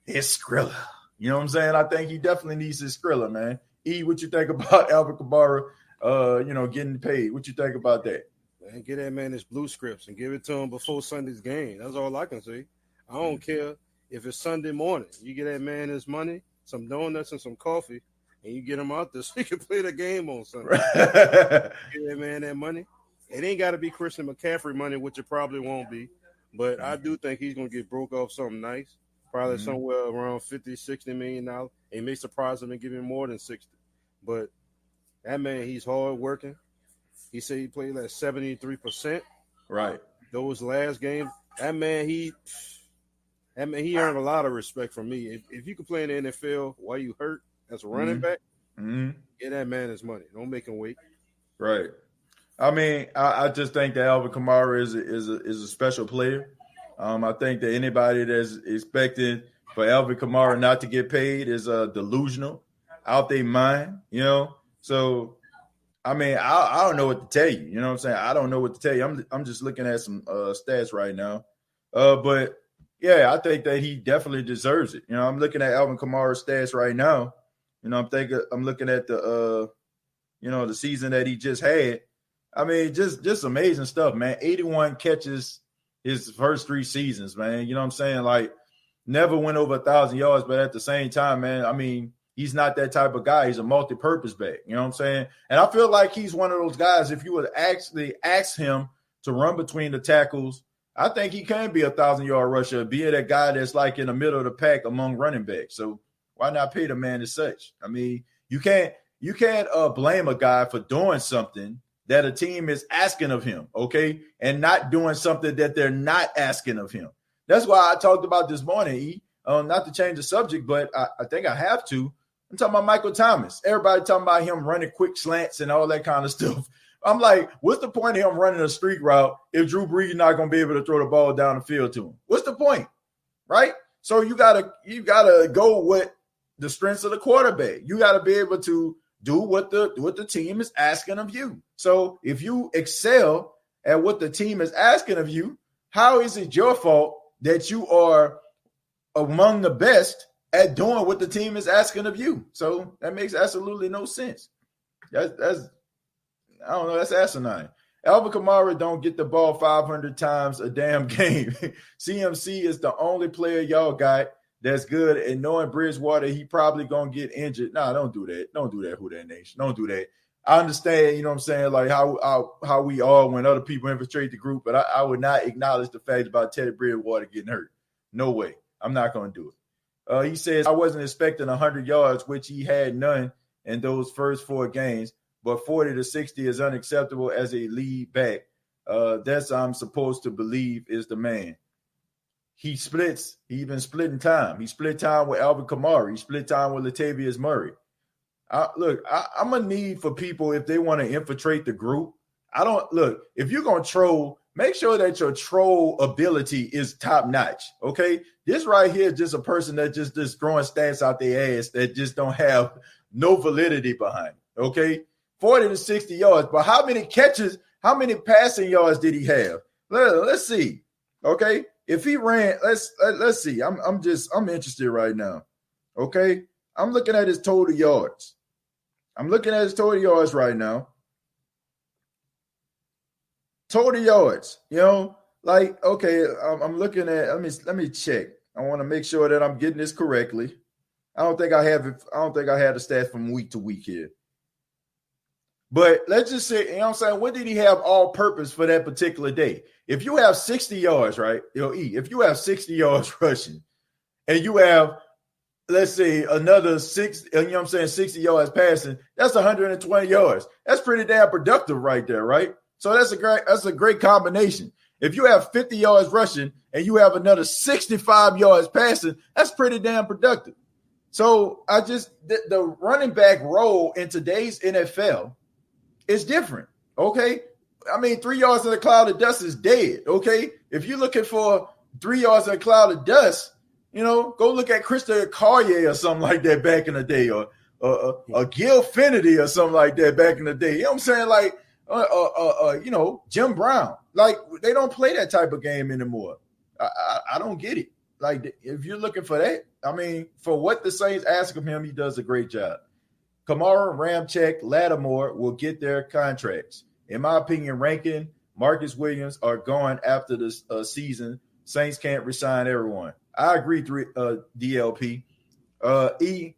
his Skrilla. You know what I'm saying? I think he definitely needs his Skrilla, man. E, what you think about Alvin Kamara getting paid? What you think about that? Man, get that man his blue scripts and give it to him before Sunday's game. That's all I can say. I don't care if it's Sunday morning. You get that man his money, some donuts and some coffee, and you get him out there so he can play the game on Sunday. Get that man that money. It ain't got to be Christian McCaffrey money, which it probably won't be. But I do think he's going to get broke off something nice, probably somewhere around $50, $60 million. It may surprise him and give him more than 60. But that man, he's hard working. He said he played like 73%. Right. Those last games, that man, he earned a lot of respect from me. If you can play in the NFL while you hurt as a running back, get that man his money. Don't make him wait. Right. I mean, I just think that Alvin Kamara is a special player. I think that anybody that's expecting for Alvin Kamara not to get paid is delusional, out their mind, So, I mean, I don't know what to tell you. You know what I'm saying? I don't know what to tell you. I'm just looking at some stats right now. But, yeah, I think that he definitely deserves it. I'm looking at Alvin Kamara's stats right now. I'm looking at the season that he just had. I mean, just amazing stuff, man. 81 catches his first 3 seasons, man. You know what I'm saying? Like, never went over 1,000 yards, but at the same time, man, I mean, he's not that type of guy. He's a multi-purpose back. You know what I'm saying? And I feel like he's one of those guys, if you would actually ask him to run between the tackles, I think he can be a 1,000-yard rusher, be it a guy that's like in the middle of the pack among running backs. So why not pay the man as such? I mean, you can't blame a guy for doing something that a team is asking of him, okay, and not doing something that they're not asking of him. That's why I talked about this morning, not to change the subject, but I think I have to. I'm talking about Michael Thomas. Everybody talking about him running quick slants and all that kind of stuff. I'm like, what's the point of him running a streak route if Drew Brees not going to be able to throw the ball down the field to him? What's the point, right? So you gotta go with the strengths of the quarterback. You got to be able to do what the team is asking of you. So if you excel at what the team is asking of you, how is it your fault that you are among the best at doing what the team is asking of you? So that makes absolutely no sense. That's I don't know, that's asinine. Alvin Kamara don't get the ball 500 times a damn game. CMC is the only player y'all got that's good, and knowing Bridgewater, he probably going to get injured. Nah, don't do that. Don't do that, Who Dat Nation. Don't do that. I understand, you know what I'm saying, like how we are when other people infiltrate the group, but I would not acknowledge the fact about Teddy Bridgewater getting hurt. No way. I'm not going to do it. He says, I wasn't expecting 100 yards, which he had none in those first 4 games, but 40 to 60 is unacceptable as a lead back. That's I'm supposed to believe is the man. He's been splitting time. He split time with Alvin Kamara. He split time with Latavius Murray. I'm going to need for people, if they want to infiltrate the group, if you're going to troll, make sure that your troll ability is top notch. Okay. This right here is just a person that just throwing stats out their ass that just don't have no validity behind it. Okay. 40 to 60 yards, but how many catches, how many passing yards did he have? Let's see. Okay. If he ran, let's see. I'm interested right now. Okay. I'm looking at his total yards. Right now. Total yards, okay, I'm looking at, let me check. I want to make sure that I'm getting this correctly. I don't think I have it. I don't think I had the stats from week to week here. But let's just say, you know what I'm saying, what did he have all purpose for that particular day? If you have 60 yards, right? If you have 60 yards rushing and you have, let's say, another 60 yards passing, that's 120 yards. That's pretty damn productive right there, right? So that's a great combination. If you have 50 yards rushing and you have another 65 yards passing, that's pretty damn productive. So the running back role in today's NFL is different, okay? I mean, 3 yards in a cloud of dust is dead, okay? If you're looking for 3 yards in a cloud of dust, go look at Krista Collier or something like that back in the day, or Gil Finity or something like that back in the day. You know what I'm saying? Like, Jim Brown. Like, they don't play that type of game anymore. I don't get it. Like, if you're looking for that, I mean, for what the Saints ask of him, he does a great job. Kamara, Ramczyk, Lattimore will get their contracts. In my opinion, Rankin, Marcus Williams are going after this season. Saints can't resign everyone. I agree, DLP. E,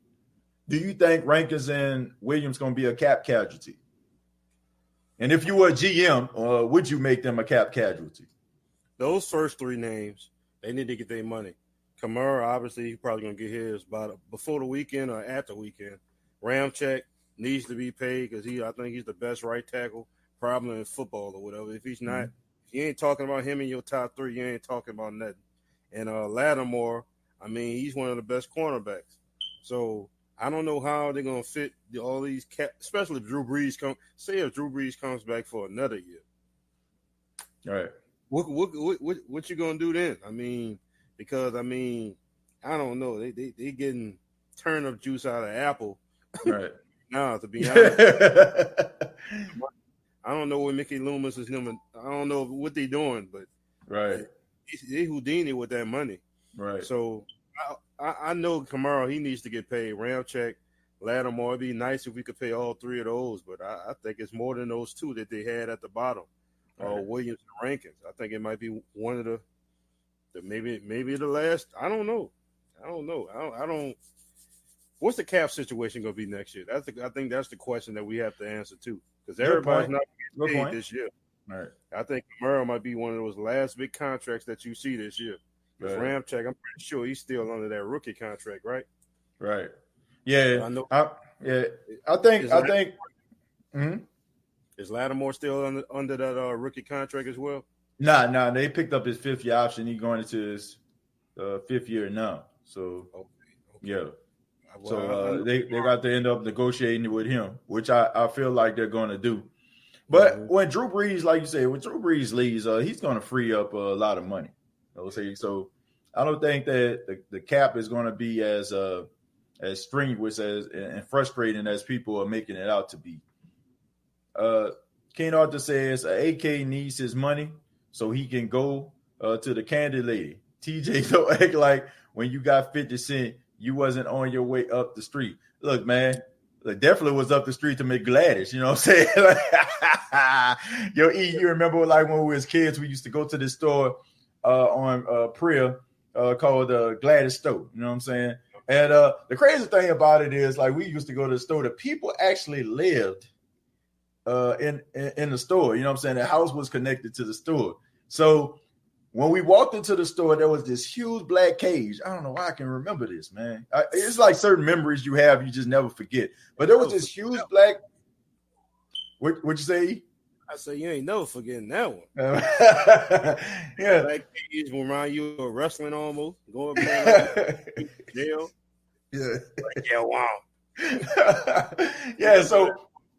do you think Rankins and Williams going to be a cap casualty? And if you were a GM, would you make them a cap casualty? Those first three names, they need to get their money. Kamara, obviously, he's probably going to get his before the weekend or after the weekend. Ramczyk needs to be paid because I think he's the best right tackle probably in football or whatever. If he's not, if you ain't talking about him in your top three, you ain't talking about nothing. And Lattimore, I mean, he's one of the best cornerbacks. So I don't know how they're going to fit all these especially if Drew Brees if Drew Brees comes back for another year. All right. What you going to do then? I mean, because, I mean, I don't know. They getting turnip juice out of apple. Right. Now, to be honest. I don't know what Mickey Loomis is doing. I don't know what they're doing, but right. They Houdini with that money. Right. So I know Kamara, he needs to get paid. Ramczyk, Lattimore, it'd be nice if we could pay all three of those, but I think it's more than those two that they had at the bottom. Right. Williams and Rankins. I think it might be one of the maybe the last. I don't know. I don't. What's the cap situation going to be next year? I think that's the question that we have to answer too, because everybody's not getting paid this year. Right. I think Kamara might be one of those last big contracts that you see this year. Because Ramczyk, I'm pretty sure he's still under that rookie contract, right? Right. Yeah. I know. I think. Is Lattimore still under that rookie contract as well? Nah. They picked up his 5th-year option. He's going into his 5th year now. So, okay. Yeah. So they got to end up negotiating with him, which I feel like they're going to do. But when Drew Brees, like you said, when Drew Brees leaves, he's going to free up a lot of money. So I don't think that the cap is going to be as strenuous and frustrating as people are making it out to be. King Arthur says AK needs his money so he can go to the candy lady. TJ, don't act like when you got 50 Cent, you wasn't on your way up the street. Look, man, definitely was up the street to make Gladys. You know what I'm saying? Yo, E, you remember like when we was kids, we used to go to this store on Priya called Gladys Store. You know what I'm saying? And the crazy thing about it is, like, we used to go to the store. The people actually lived in the store. You know what I'm saying? The house was connected to the store. So when we walked into the store, there was this huge black cage. I don't know why I can remember this, man. It's like certain memories you have, you just never forget. But there was this huge black. What'd you say? I say you ain't never forgetting that one. Yeah, black cage will remind you of wrestling almost. Going back jail. Yeah. Like, yeah, wow. Yeah, so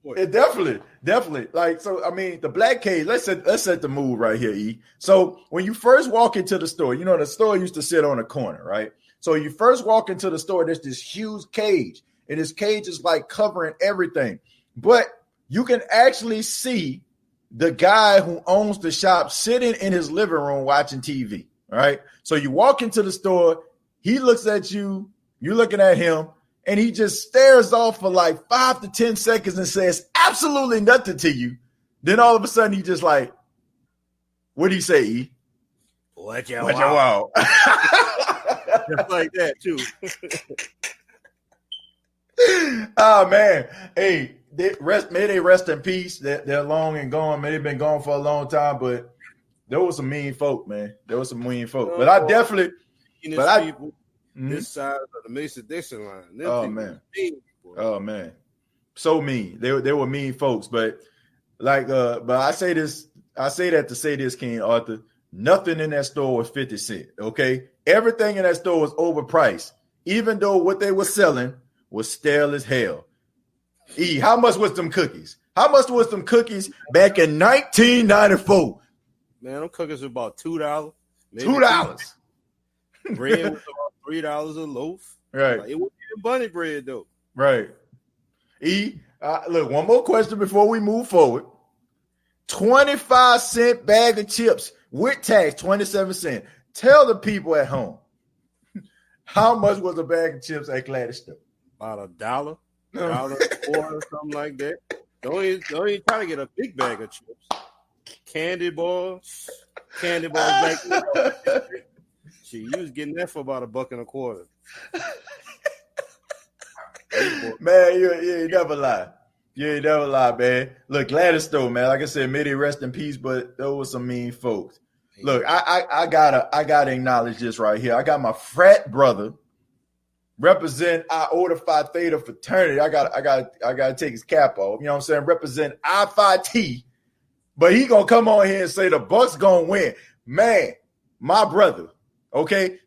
it definitely. Like, so I mean, the black cage, let's set the mood right here, E. So when you first walk into the store, you know, the store used to sit on a corner, right? So you first walk into the store, there's this huge cage, and this cage is like covering everything. But you can actually see the guy who owns the shop sitting in his living room watching TV, right? So you walk into the store, he looks at you, you're looking at him, and he just stares off for like 5 to 10 seconds and says absolutely nothing to you. Then all of a sudden he just like, what'd he say, E? Watch out. Just like that, too. Oh man, hey, may they rest in peace. They're long and gone. May they've been gone for a long time, but there was some mean folk, man. There was some mean folk. But I definitely, people this side of the Mason-Dixon line. Them oh people man, mean, oh man, so mean. They were mean folks. But but I say that to say this, King Arthur. Nothing in that store was 50 cents. Okay, everything in that store was overpriced, even though what they were selling was stale as hell. How much was them cookies? How much was them cookies back in 1994? Man, them cookies were about $2. $2. Bread was about $3 a loaf. Right. Like, it wasn't even bunny bread though. Right. Look, one more question before we move forward. 25-cent bag of chips with tax, 27 cents. Tell the people at home, how much was a bag of chips at Gladys store? About $1, $1.25, something like that. Don't even try to get a big bag of chips. Candy bars back then. Shit, you was getting that for about $1.25. Man, you ain't never lie. You ain't never lie, man. Look, Gladys store, man. Like I said, may they rest in peace, but there was some mean folks. Look, I gotta acknowledge this right here. I got my frat brother represent Iota Phi Theta fraternity. I gotta take his cap off. You know what I'm saying? Represent I Phi T. But he gonna come on here and say the Bucs gonna win. Man, my brother. Okay,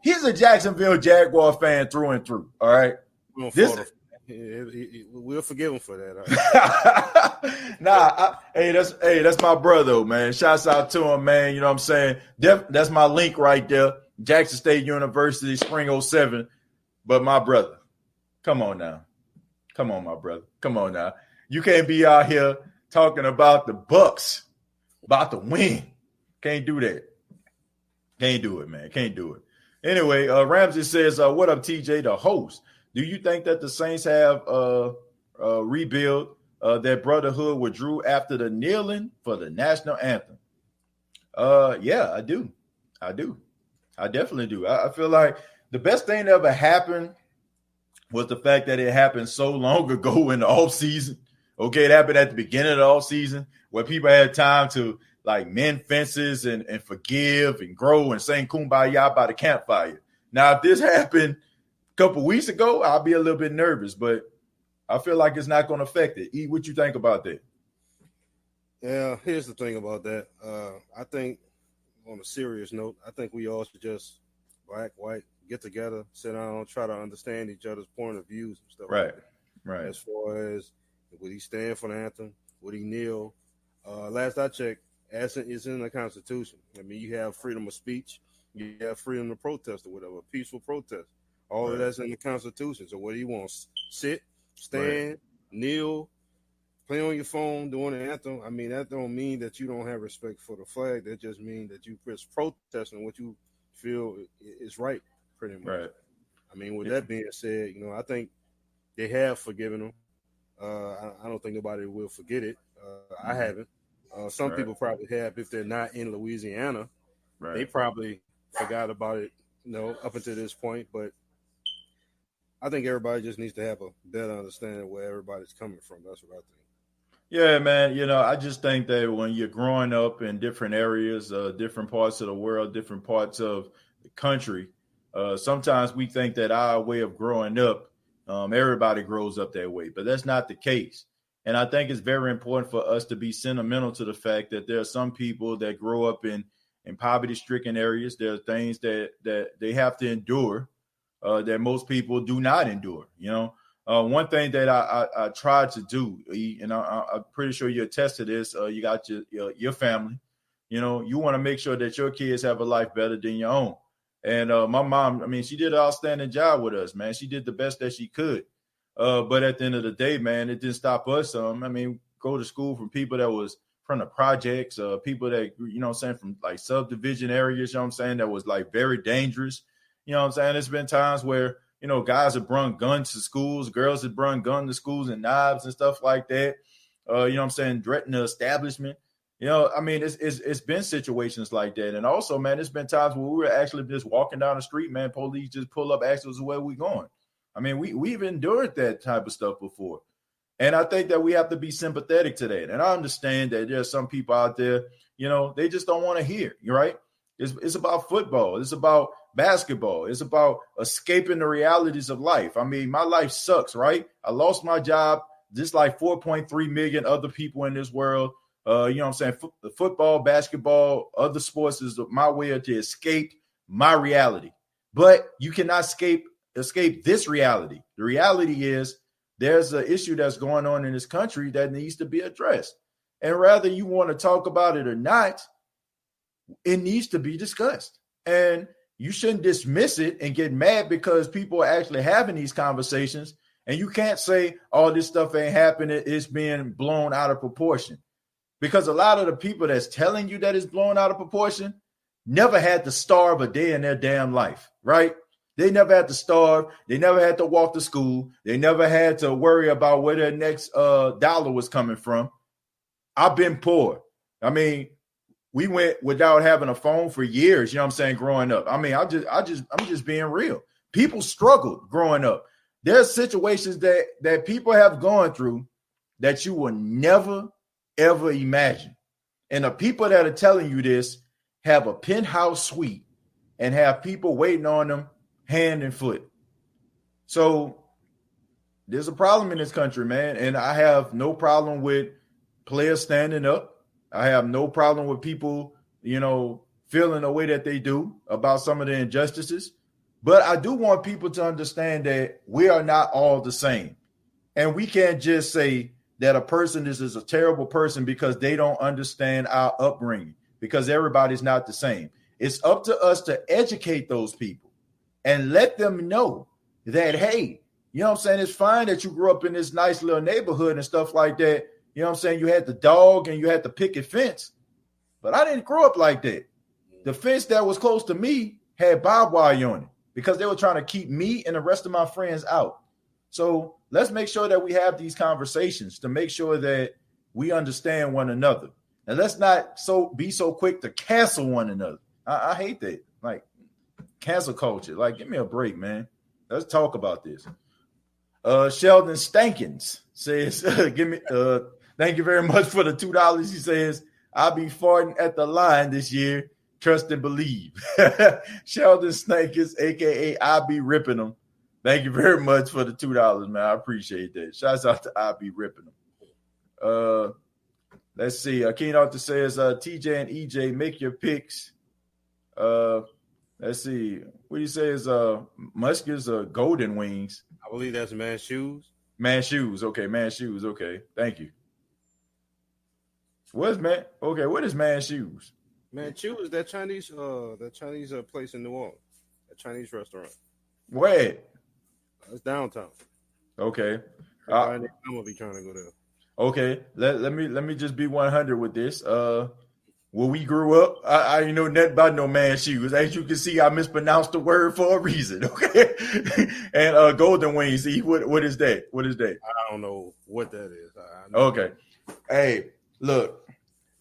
he's a Jacksonville Jaguar fan through and through. All right. We'll forgive him for that. Right? That's my brother, man. Shouts out to him, man. You know what I'm saying? That's my link right there. Jackson State University, spring 07. But my brother, come on now. Come on, my brother. Come on now. You can't be out here talking about the Bucs about to win. Can't do that. Can't do it, man. Can't do it. Anyway, Ramsey says, what up, TJ, the host? Do you think that the Saints have rebuilt their brotherhood with Drew after the kneeling for the national anthem? Yeah, I do. I definitely do. I feel like the best thing that ever happened was the fact that it happened so long ago in the offseason. Okay, it happened at the beginning of the offseason where people had time to mend fences and forgive and grow and sing Kumbaya by the campfire. Now, if this happened couple weeks ago, I'll be a little bit nervous, but I feel like it's not going to affect it. E, what you think about that? Yeah, here's the thing about that. I think, on a serious note, I think we all should just black, white, get together, sit down, try to understand each other's point of views and stuff. Right, like that. right. As far as would he stand for the anthem? Would he kneel? Last I checked, it's in the Constitution. I mean, you have freedom of speech, you have freedom to protest or whatever, peaceful protest. All of that's in the Constitution. So what do you want? Sit, stand, kneel, play on your phone during the anthem. I mean, that don't mean that you don't have respect for the flag. That just means that you just protesting what you feel is right, pretty much. Right. I mean, with that being said, I think they have forgiven him. I don't think nobody will forget it. I haven't. Some people probably have if they're not in Louisiana. Right. They probably forgot about it, up until this point, but I think everybody just needs to have a better understanding of where everybody's coming from. That's what I think. Yeah, man. I just think that when you're growing up in different areas, different parts of the world, different parts of the country, sometimes we think that our way of growing up, everybody grows up that way, but that's not the case. And I think it's very important for us to be sentimental to the fact that there are some people that grow up in poverty-stricken areas. There are things that they have to endure that most people do not endure. One thing that I tried to do, and I'm pretty sure you attest to this. You got your family. You want to make sure that your kids have a life better than your own. And my mom, I mean, she did an outstanding job with us, man. She did the best that she could. But at the end of the day, man, it didn't stop us. Go to school from people that was from the projects, people that, from subdivision areas, that was very dangerous. There's been times where, guys have brought guns to schools, girls have brought guns to schools and knives and stuff like that. Threatening the establishment. It's been situations like that. And also, man, it's been times where we were actually just walking down the street, man, police just pull up, ask us where we going. I mean, we've endured that type of stuff before. And I think that we have to be sympathetic to that. And I understand that there's some people out there, they just don't want to hear, right? It's about football. It's about basketball. It's about escaping the realities of life. I mean, my life sucks, right? I lost my job, just like 4.3 million other people in this world. You know what I'm saying? Football, basketball, other sports is my way to escape my reality. But you cannot escape this reality. The reality is there's an issue that's going on in this country that needs to be addressed. And whether you want to talk about it or not, it needs to be discussed. And you shouldn't dismiss it and get mad because people are actually having these conversations. And you can't say, oh, this stuff ain't happening. It's being blown out of proportion. Because a lot of the people that's telling you that it's blown out of proportion never had to starve a day in their damn life, right? They never had to starve. They never had to walk to school. They never had to worry about where their next dollar was coming from. I've been poor. I mean, we went without having a phone for years, you know what I'm saying, growing up. I mean, I'm just being real. People struggled growing up. There's situations that people have gone through that you will never, ever imagine. And the people that are telling you this have a penthouse suite and have people waiting on them hand and foot. So there's a problem in this country, man. And I have no problem with players standing up. I have no problem with people, feeling the way that they do about some of the injustices. But I do want people to understand that we are not all the same. And we can't just say that a person is a terrible person because they don't understand our upbringing, because everybody's not the same. It's up to us to educate those people and let them know that, hey, you know what I'm saying? It's fine that you grew up in this nice little neighborhood and stuff like that. You know what I'm saying? You had the dog and you had the picket fence, but I didn't grow up like that. The fence that was close to me had barbed wire on it because they were trying to keep me and the rest of my friends out. So let's make sure that we have these conversations to make sure that we understand one another. And let's not be so quick to cancel one another. I hate that. Like, cancel culture. Like, give me a break, man. Let's talk about this. Sheldon Stankins says, thank you very much for the $2. He says, I'll be farting at the line this year. Trust and believe. Sheldon Stankins, a.k.a. I'll be ripping them. Thank you very much for the $2, man. I appreciate that. Shouts out to I'll be ripping them. Let's see. Keen Arthur says, TJ and EJ, make your picks. Let's see. What do you say is Muskers golden wings? I believe that's Man Shoes. Man Shoes. Okay, Man Shoes. Okay. Thank you. What is Man Shoes? Man Shoes is that Chinese place in New Orleans. A Chinese restaurant. Where? It's downtown. Okay. I'm gonna be trying to go there. Okay. Let me just be 100 with this. When we grew up, I ain't know nothing about no Man Shoes. As you can see, I mispronounced the word for a reason. Okay. And golden wings. See, what is that? What is that? I don't know what that is. Okay. Hey, look,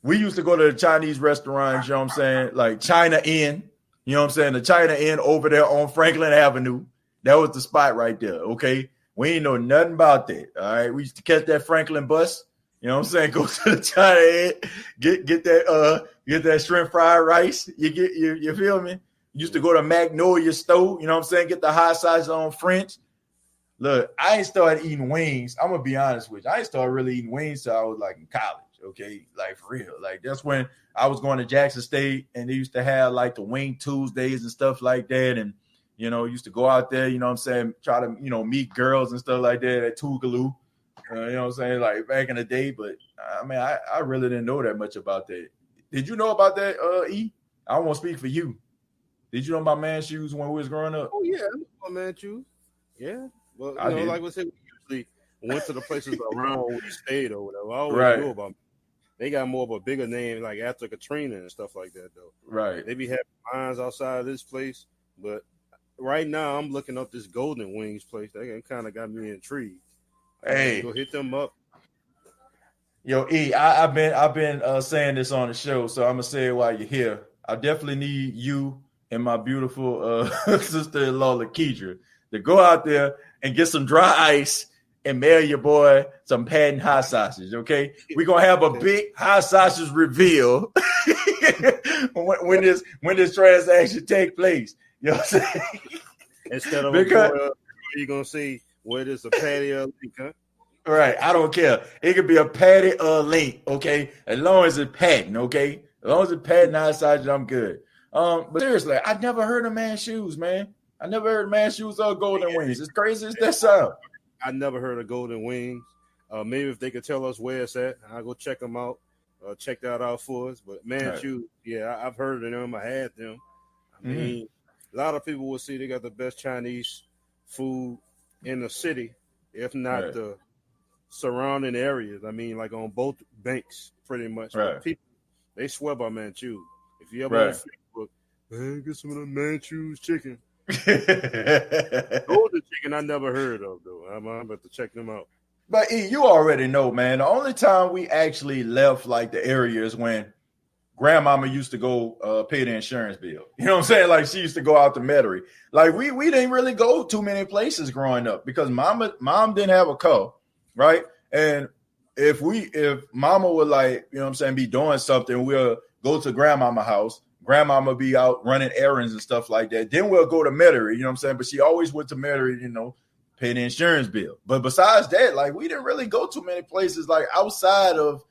we used to go to the Chinese restaurants, you know what I'm saying? Like China Inn, you know what I'm saying? The China Inn over there on Franklin Avenue. That was the spot right there. Okay. We ain't know nothing about that. All right. We used to catch that Franklin bus. You know what I'm saying? Go to the China Inn, get that shrimp fried rice. You feel me? Used to go to Magnolia Store, you know what I'm saying? Get the hot sauce on French. Look, I ain't started eating wings. I'm gonna be honest with you. I ain't started really eating wings till I was like in college. Okay, like for real. Like that's when I was going to Jackson State and they used to have like the Wing Tuesdays and stuff like that. And used to go out there, you know what I'm saying, try to, meet girls and stuff like that at Tougaloo. You know what I'm saying? Like back in the day, but I mean, I really didn't know that much about that. Did you know about that, E? I don't want to speak for you. Did you know about Man Shoes when we was growing up? Oh, yeah. I know about Man Shoes. Yeah. Well, like we said, we usually went to the places around where we stayed or whatever. I always knew about them. They got more of a bigger name, like after Katrina and stuff like that, though. Right. They be having lines outside of this place. But right now, I'm looking up this Golden Wings place. That kind of got me intrigued. Hey, go hit them up. Yo, E, I've been saying this on the show, so I'm gonna say it while you're here. I definitely need you and my beautiful sister-in-law Lakedra to go out there and get some dry ice and mail your boy some Patton hot sausage, okay? We're going to have a big hot sausage reveal when this transaction take place. You know what I'm saying? Instead of you're going to say, what is a patio? Right. I don't care. It could be a patty or a link, okay? As long as it's Patton, okay? As long as it's Patton hot sausage, I'm good. But seriously, I never heard of man's shoes, man. I never heard of man's shoes or golden wings. As crazy as that sound. I never heard of golden wings. Maybe if they could tell us where it's at, I'll go check them out. Check that out for us. But man's shoes, yeah, I've heard of them. I had them. I mean, a lot of people will see they got the best Chinese food in the city, if not the surrounding areas. I mean, like on both banks, pretty much. Right. People, they swear by Manchu. If you ever on Facebook, man, get some of the Manchu's chicken. Golden chicken I never heard of, though. I'm about to check them out. But you already know, man, the only time we actually left like the area is when grandmama used to go pay the insurance bill. You know what I'm saying? Like she used to go out to Metairie. Like we didn't really go too many places growing up because mom didn't have a car, right? And if mama would like, you know what I'm saying, be doing something, we'll go to grandmama house. Grandmama be out running errands and stuff like that. Then we'll go to Metairie, you know what I'm saying? But she always went to Metairie, you know, pay the insurance bill. But besides that, like we didn't really go too many places like outside of,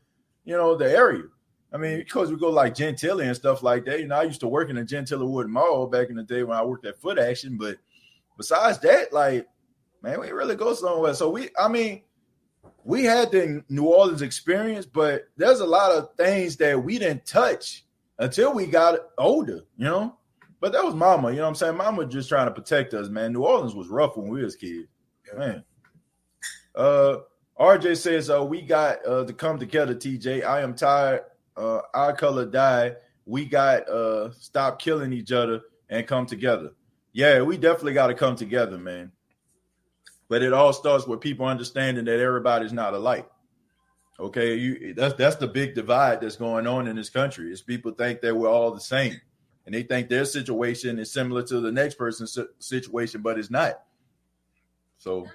you know, the area. I mean, because we go like Gentilly and stuff like that. You know, I used to work in the Gentilly Wood Mall back in the day when I worked at Foot Action. But besides that, like, man, we didn't really go somewhere. So we had the New Orleans experience, but there's a lot of things that we didn't touch until we got older, you know. But that was mama, you know what I'm saying? Mama was just trying to protect us, man. New Orleans was rough when we was kids. Man. RJ says, we got to come together, TJ. I am tired. Our color died. We got stop killing each other and come together. Yeah, we definitely got to come together, man. But it all starts with people understanding that everybody's not alike. Okay, that's the big divide that's going on in this country. Is people think that we're all the same, and they think their situation is similar to the next person's situation, but it's not. So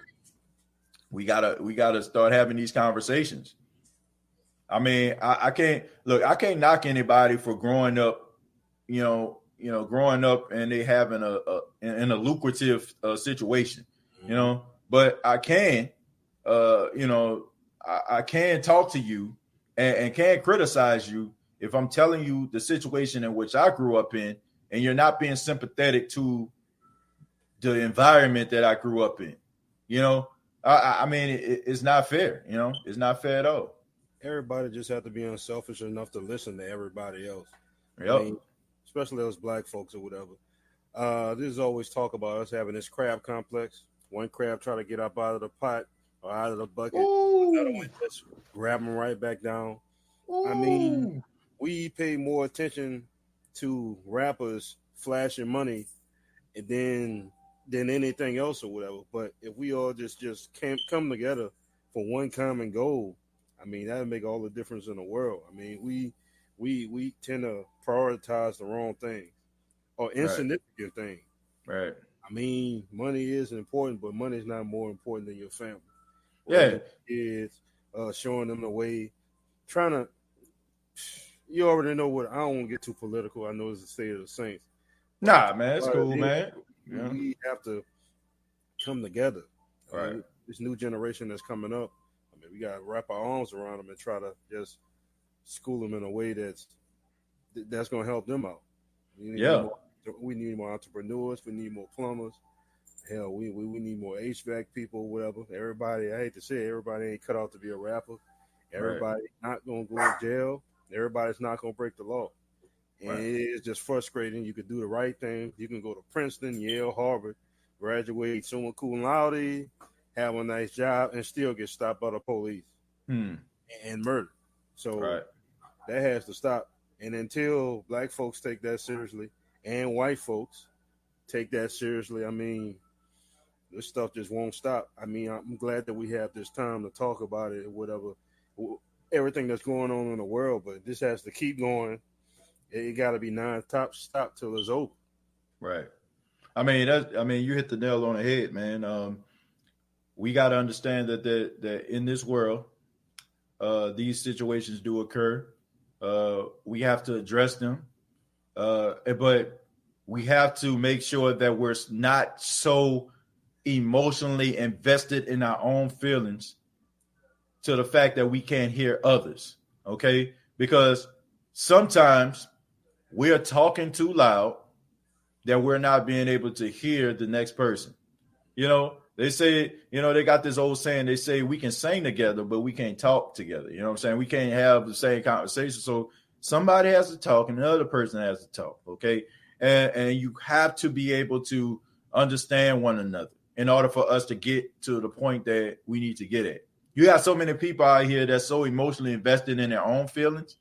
we gotta start having these conversations. I mean, I can't knock anybody for growing up, growing up and they having a lucrative situation, you know. But I can, I can talk to you and can criticize you if I'm telling you the situation in which I grew up in, and you're not being sympathetic to the environment that I grew up in. You know, I mean, it's not fair. You know, it's not fair at all. Everybody just have to be unselfish enough to listen to everybody else. Yep. I mean, especially those black folks or whatever. This is always talk about us having this crab complex. One crab try to get up out of the pot or out of the bucket. Another one just grab them right back down. Ooh. I mean, we pay more attention to rappers flashing money than anything else or whatever. But if we all just can't come together for one common goal, I mean, that would make all the difference in the world. I mean, we tend to prioritize the wrong thing or insignificant thing. Right. I mean, money is important, but money is not more important than your family. Yeah. Kids, showing them the way, trying to, you already know what, I don't want to get too political. I know it's the state of the Saints. Nah, man, it's cool, man. Yeah. We have to come together. Right. This new generation that's coming up, I mean, we got to wrap our arms around them and try to just school them in a way that's going to help them out. We need more entrepreneurs. We need more plumbers. Hell, we need more HVAC people, whatever. Everybody, I hate to say it, everybody ain't cut out to be a rapper. Everybody not going to go to jail. Everybody's not going to break the law. And it's just frustrating. You could do the right thing. You can go to Princeton, Yale, Harvard, graduate summa cum laude, have a nice job, and still get stopped by the police and murdered. So that has to stop. And until black folks take that seriously and white folks take that seriously, I mean, this stuff just won't stop. I mean, I'm glad that we have this time to talk about it, whatever, everything that's going on in the world, but this has to keep going. It got to be non-stop till it's over. Right. I mean, you hit the nail on the head, man. We got to understand that in this world, these situations do occur. We have to address them, but we have to make sure that we're not so emotionally invested in our own feelings to the fact that we can't hear others. Okay, because sometimes we're talking too loud that we're not being able to hear the next person. They say, they got this old saying, they say we can sing together, but we can't talk together. You know what I'm saying? We can't have the same conversation. So somebody has to talk and another person has to talk. Okay. And you have to be able to understand one another in order for us to get to the point that we need to get at. You got so many people out here that's so emotionally invested in their own feelings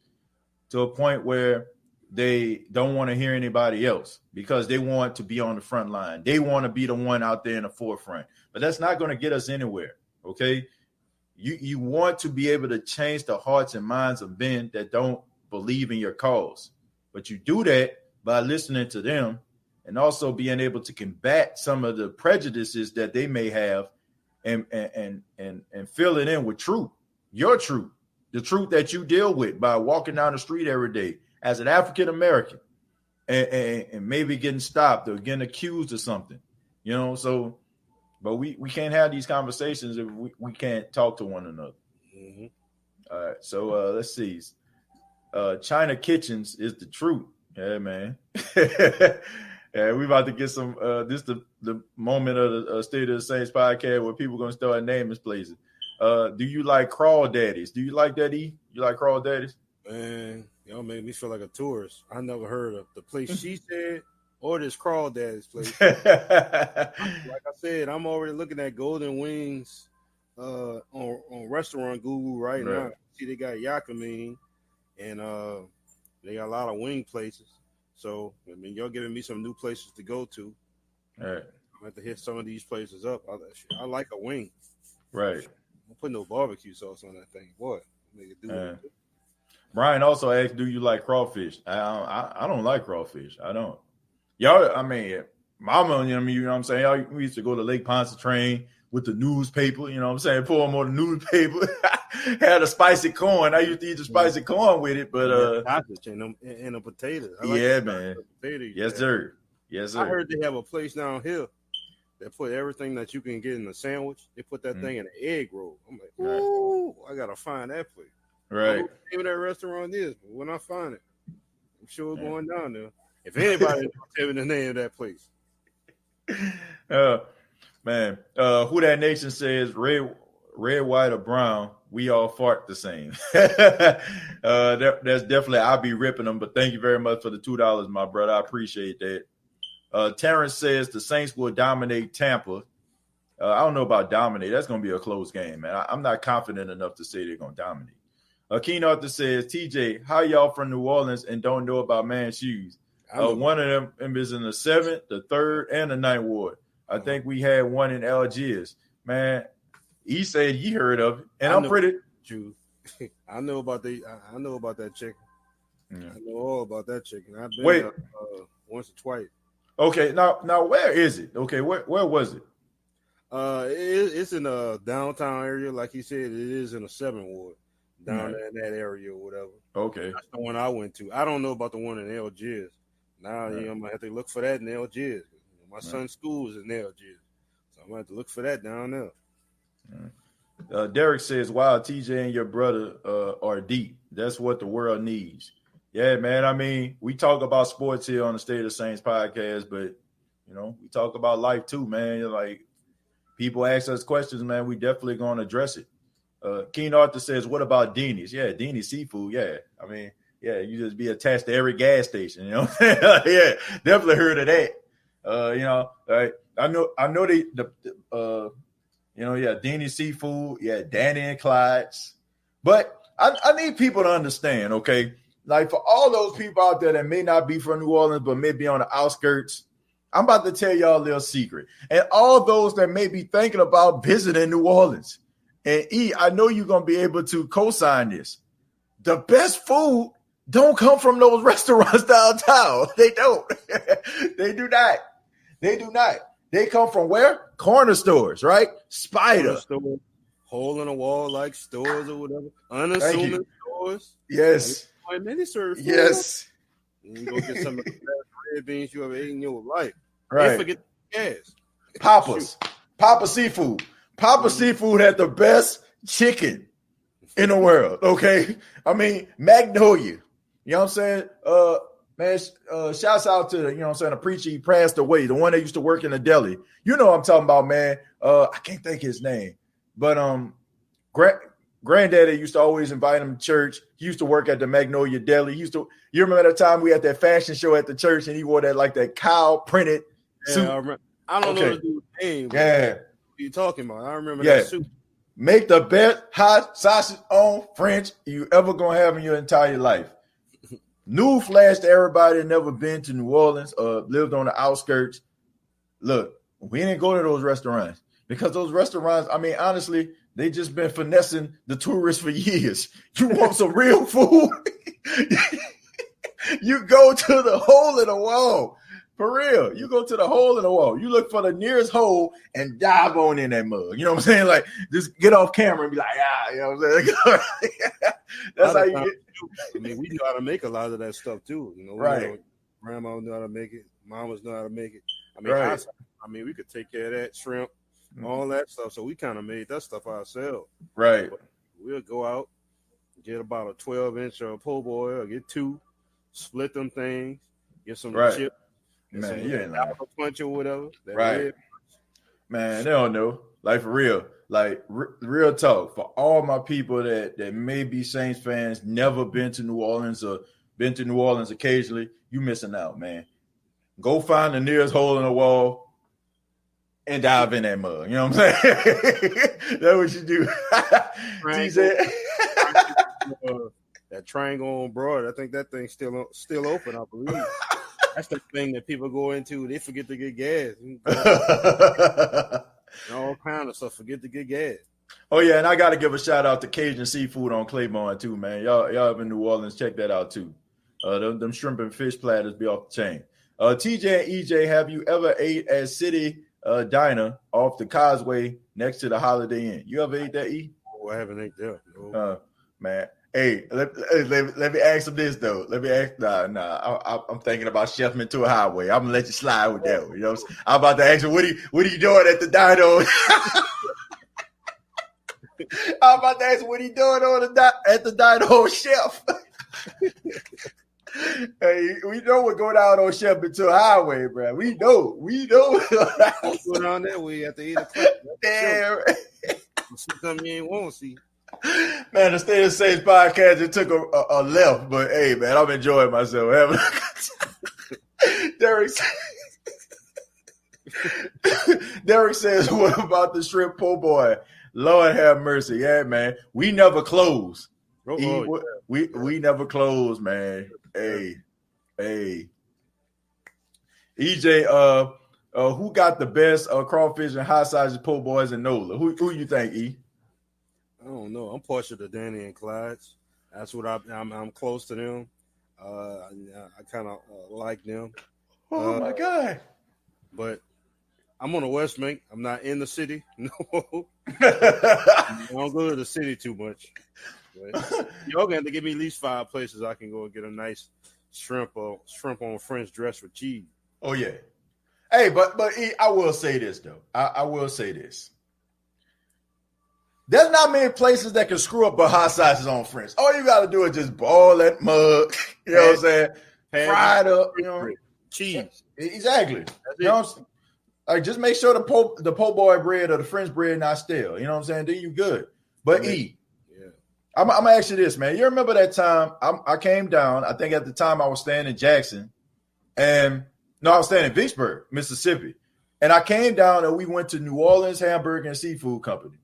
to a point where they don't want to hear anybody else because they want to be on the front line. They want to be the one out there in the forefront. But that's not going to get us anywhere, okay? You want to be able to change the hearts and minds of men that don't believe in your cause. But you do that by listening to them and also being able to combat some of the prejudices that they may have and fill it in with truth, your truth, the truth that you deal with by walking down the street every day as an African American and maybe getting stopped or getting accused of something, so, but we can't have these conversations if we can't talk to one another. Mm-hmm. All right. So let's see. China Kitchens is the truth. Yeah, man. Yeah, we about to get some, this the moment of the State of the Saints podcast where people are going to start naming places. Do you like crawdaddies? Do you like that, E? You like crawdaddies? Man, y'all made me feel like a tourist. I never heard of the place she said or this crawdaddy's place. Like I said, I'm already looking at Golden Wings on restaurant Google right now. See, they got Yakimine and they got a lot of wing places. So, I mean, y'all giving me some new places to go to. All right. I'm going to hit some of these places up. I like a wing. Right. Don't put no barbecue sauce on that thing. What? Brian also asked, do you like crawfish? I don't like crawfish. I don't. Y'all, I mean, mama, you know what I'm saying? We used to go to Lake Pontchartrain with the newspaper, you know what I'm saying? Pour them on the newspaper. Had a spicy corn. I used to eat the spicy corn with it, but and a potato. Man. Potato, yes, sir. Yes, sir. I heard they have a place down here that put everything that you can get in a sandwich. They put that thing in an egg roll. I'm like, ooh, I gotta find that place. Right. Maybe that restaurant is, but when I find it, I'm sure going down there. If anybody tell me the name of that place. Man, who that nation says red, white, or brown, we all fart the same. That's definitely, I'll be ripping them, but thank you very much for the $2, my brother. I appreciate that. Terrence says the Saints will dominate Tampa. I don't know about dominate. That's going to be a close game, man. I'm not confident enough to say they're going to dominate. Keen Arthur says, TJ, how y'all from New Orleans and don't know about man's shoes? One of them is in the 7th, the 3rd, and the 9th ward. I think we had one in Algiers. Man, he said he heard of it, and I'm pretty true. I know about that chicken. Yeah. I know all about that chicken. I've been once or twice. Okay, now where is it? Okay, where was it? It's in a downtown area, like he said. It is in a 7th ward down there in that area or whatever. Okay, that's the one I went to. I don't know about the one in Algiers. Now I'm gonna have to look for that in Algiers. My son's school is in Algiers, so I'm gonna have to look for that down there. Derek says, wow, TJ and your brother are deep. That's what the world needs. Yeah, man. I mean, we talk about sports here on the State of Saints podcast, but, we talk about life too, man. Like, people ask us questions, man. We definitely going to address it. Keen Arthur says, what about Denny's? Yeah, Denny's seafood. Yeah. I mean, yeah, you just be attached to every gas station, Yeah, definitely heard of that. Right. I know Denny's seafood, Danny and Clyde's. But I need people to understand, okay? Like, for all those people out there that may not be from New Orleans, but may be on the outskirts, I'm about to tell y'all a little secret. And all those that may be thinking about visiting New Orleans. And E, I know you're going to be able to co-sign this. The best food don't come from those restaurants downtown. They don't. They do not. They do not. They come from where? Corner stores, right? Spider. Store, hole in the wall like stores or whatever. Unassuming stores. Yes. Like, man, they serve food. Yes. And you go get some of the best red beans you ever ate in your life. Right. They forget the gas. Papa's. Papa Seafood. Papa Seafood had the best chicken in the world. Okay. I mean, Magnolia. You know what I'm saying? Man, shouts out to, you know what I'm saying, the preacher, he passed away, the one that used to work in the deli. You know what I'm talking about, man. I can't think his name. But granddaddy used to always invite him to church. He used to work at the Magnolia Deli. You remember that time we had that fashion show at the church and he wore that cow printed suit? I don't know the dude's name. Yeah. What are you talking about? I remember that suit. Make the best hot sausage on French you ever gonna have in your entire life. New flash to everybody that never been to New Orleans or lived on the outskirts. Look, we didn't go to those restaurants because those restaurants, I mean, honestly, they just been finessing the tourists for years. You want some real food? You go to the hole in the wall. For real. You go to the hole in the wall. You look for the nearest hole and dive on in that mug. You know what I'm saying? Like, just get off camera and be like, you know what I'm saying? That's how you get. I mean, we know how to make a lot of that stuff too. You know, right. Grandma know how to make it. Mamas know how to make it. I mean, we could take care of that shrimp, all that stuff. So we kind of made that stuff ourselves. Right. But we'll go out, get about a 12-inch or a po' boy, or get 2, split them things, get some chips. Man, you ain't lying. Punch or whatever. Right. Man, they don't know. Like, for real. Like, real talk. For all my people that may be Saints fans, never been to New Orleans or been to New Orleans occasionally, you missing out, man. Go find the nearest hole in the wall and dive in that mug. You know what I'm saying? That's what you do. That triangle on Broad, I think that thing's still open, I believe. That's the thing that people go into. They forget to get gas. All kind of stuff. Forget to get gas. Oh, yeah, and I got to give a shout-out to Cajun Seafood on Claiborne, too, man. Y'all up in New Orleans, check that out, too. Them shrimp and fish platters be off the chain. TJ and EJ, have you ever ate at City Diner off the Causeway next to the Holiday Inn? You ever ate that, E? Oh, I haven't ate there. No. Man. Hey, let me ask him this though. Let me ask. I'm thinking about Chef Mentor Highway. I'm gonna let you slide with that one. You know, I'm about to ask you what are you doing at the dino? I'm about to ask what he doing at the dino, Chef. Hey, we know what going down on Chef Mentor Highway, bro. We know. Go down that way after 8 o'clock. Damn. See something you ain't want to see. Man, the State of Saints podcast, it took a left, but hey, man, I'm enjoying myself. Derek says, what about the shrimp po' boy? Lord have mercy. Yeah, man. We never close. We never close, man. Hey. EJ, who got the best crawfish and hot sausage po' boys in NOLA? Who you think, E? I don't know. I'm partial to Danny and Clyde's. That's what I'm close to them. I kind of like them. Oh my God! But I'm on the West Bank. I'm not in the city. No, I don't go to the city too much. But y'all gonna have to give me at least 5 places I can go and get a nice shrimp on French dress with cheese. Oh yeah. Hey, but E, I will say this though. I will say this. There's not many places that can screw up a hot sauces on French. All you got to do is just boil that mug. You know what I'm saying? Fry it up. You know, cheese. Exactly. You know what I'm saying? Like, just make sure the po' boy bread or the French bread not stale. You know what I'm saying? Then you good. But E, I'm gonna ask you this, man. You remember that time I came down? I think at the time I was staying in Jackson, I was staying in Vicksburg, Mississippi, and I came down and we went to New Orleans Hamburger and Seafood Company.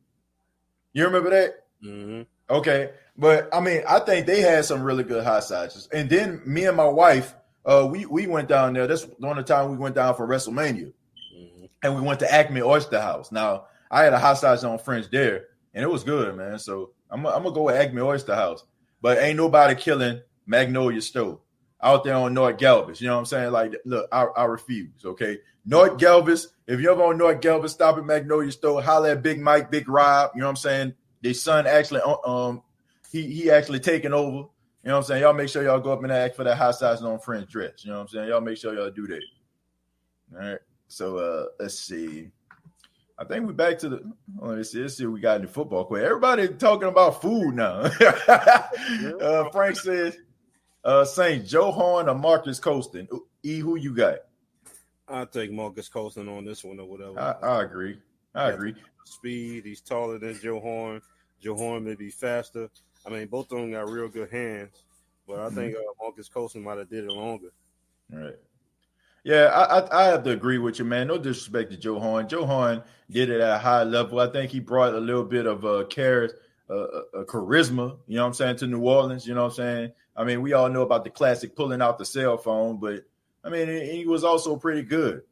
You remember that? Mm-hmm. Okay. But, I mean, I think they had some really good hot sausages. And then me and my wife, we went down there. That's one of the time we went down for WrestleMania. Mm-hmm. And we went to Acme Oyster House. Now, I had a hot sausage on French there, and it was good, man. So I'm going to go with Acme Oyster House. But ain't nobody killing Magnolia Stove. out there on North Galvez. You know what I'm saying? Like, look, I refuse, okay? North Galvez, if you're ever on North Galvez, stop at Magnolia Store, holler at Big Mike, Big Rob. You know what I'm saying? Their son actually, he actually taking over. You know what I'm saying? Y'all make sure y'all go up and ask for that hot size on French dress. You know what I'm saying? Y'all make sure y'all do that. All right. So let's see. I think we're back to the. Let's see what we got in the football quiz. Everybody talking about food now. Frank says, Saint Joe Horn or Marcus Colston. Who you got? I'll take Marcus Colston on this one or whatever. I agree. I agree. Speed. He's taller than Joe Horn. Joe Horn may be faster. I mean, both of them got real good hands, but I think Marcus Colston might have did it longer. All right. Yeah, I have to agree with you, man. No disrespect to Joe Horn. Joe Horn did it at a high level. I think he brought a little bit of charisma, you know what I'm saying, to New Orleans, you know what I'm saying? I mean, we all know about the classic pulling out the cell phone, but, I mean, he was also pretty good.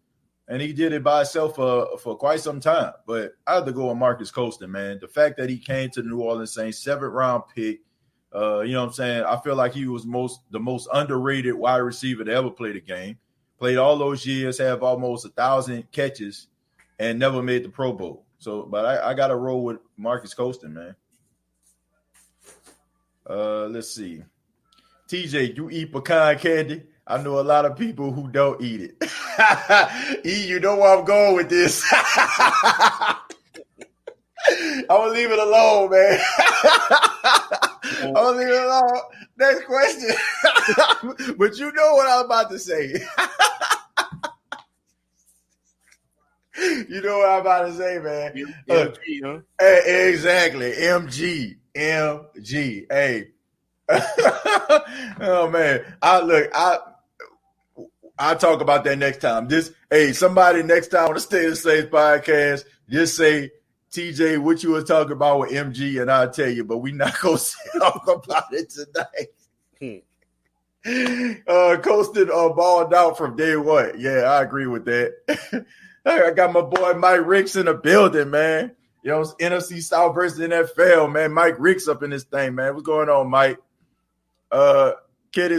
And he did it by himself for quite some time. But I have to go with Marcus Colston, man. The fact that he came to the New Orleans Saints, 7th-round pick, you know what I'm saying? I feel like he was the most underrated wide receiver to ever play the game. Played all those years, have almost 1,000 catches, and never made the Pro Bowl. So, but I got to roll with Marcus Colston, man. Let's see. TJ, you eat pecan candy? I know a lot of people who don't eat it. You know where I'm going with this. I'm going to leave it alone, man. I'm going to leave it alone. Next question. But you know what I'm about to say. You know what I'm about to say, man. MG, huh? Hey, exactly. MG. Hey. Oh, man. I'll talk about that next time. Somebody next time on the State of the Saints podcast, just say, TJ, what you were talking about with MG, and I'll tell you, but we're not going to talk about it tonight. Colston balled out from day one. Yeah, I agree with that. I got my boy Mike Ricks in the building, man. You know, it's NFC South versus NFL, man. Mike Ricks up in this thing, man. What's going on, Mike? Kenny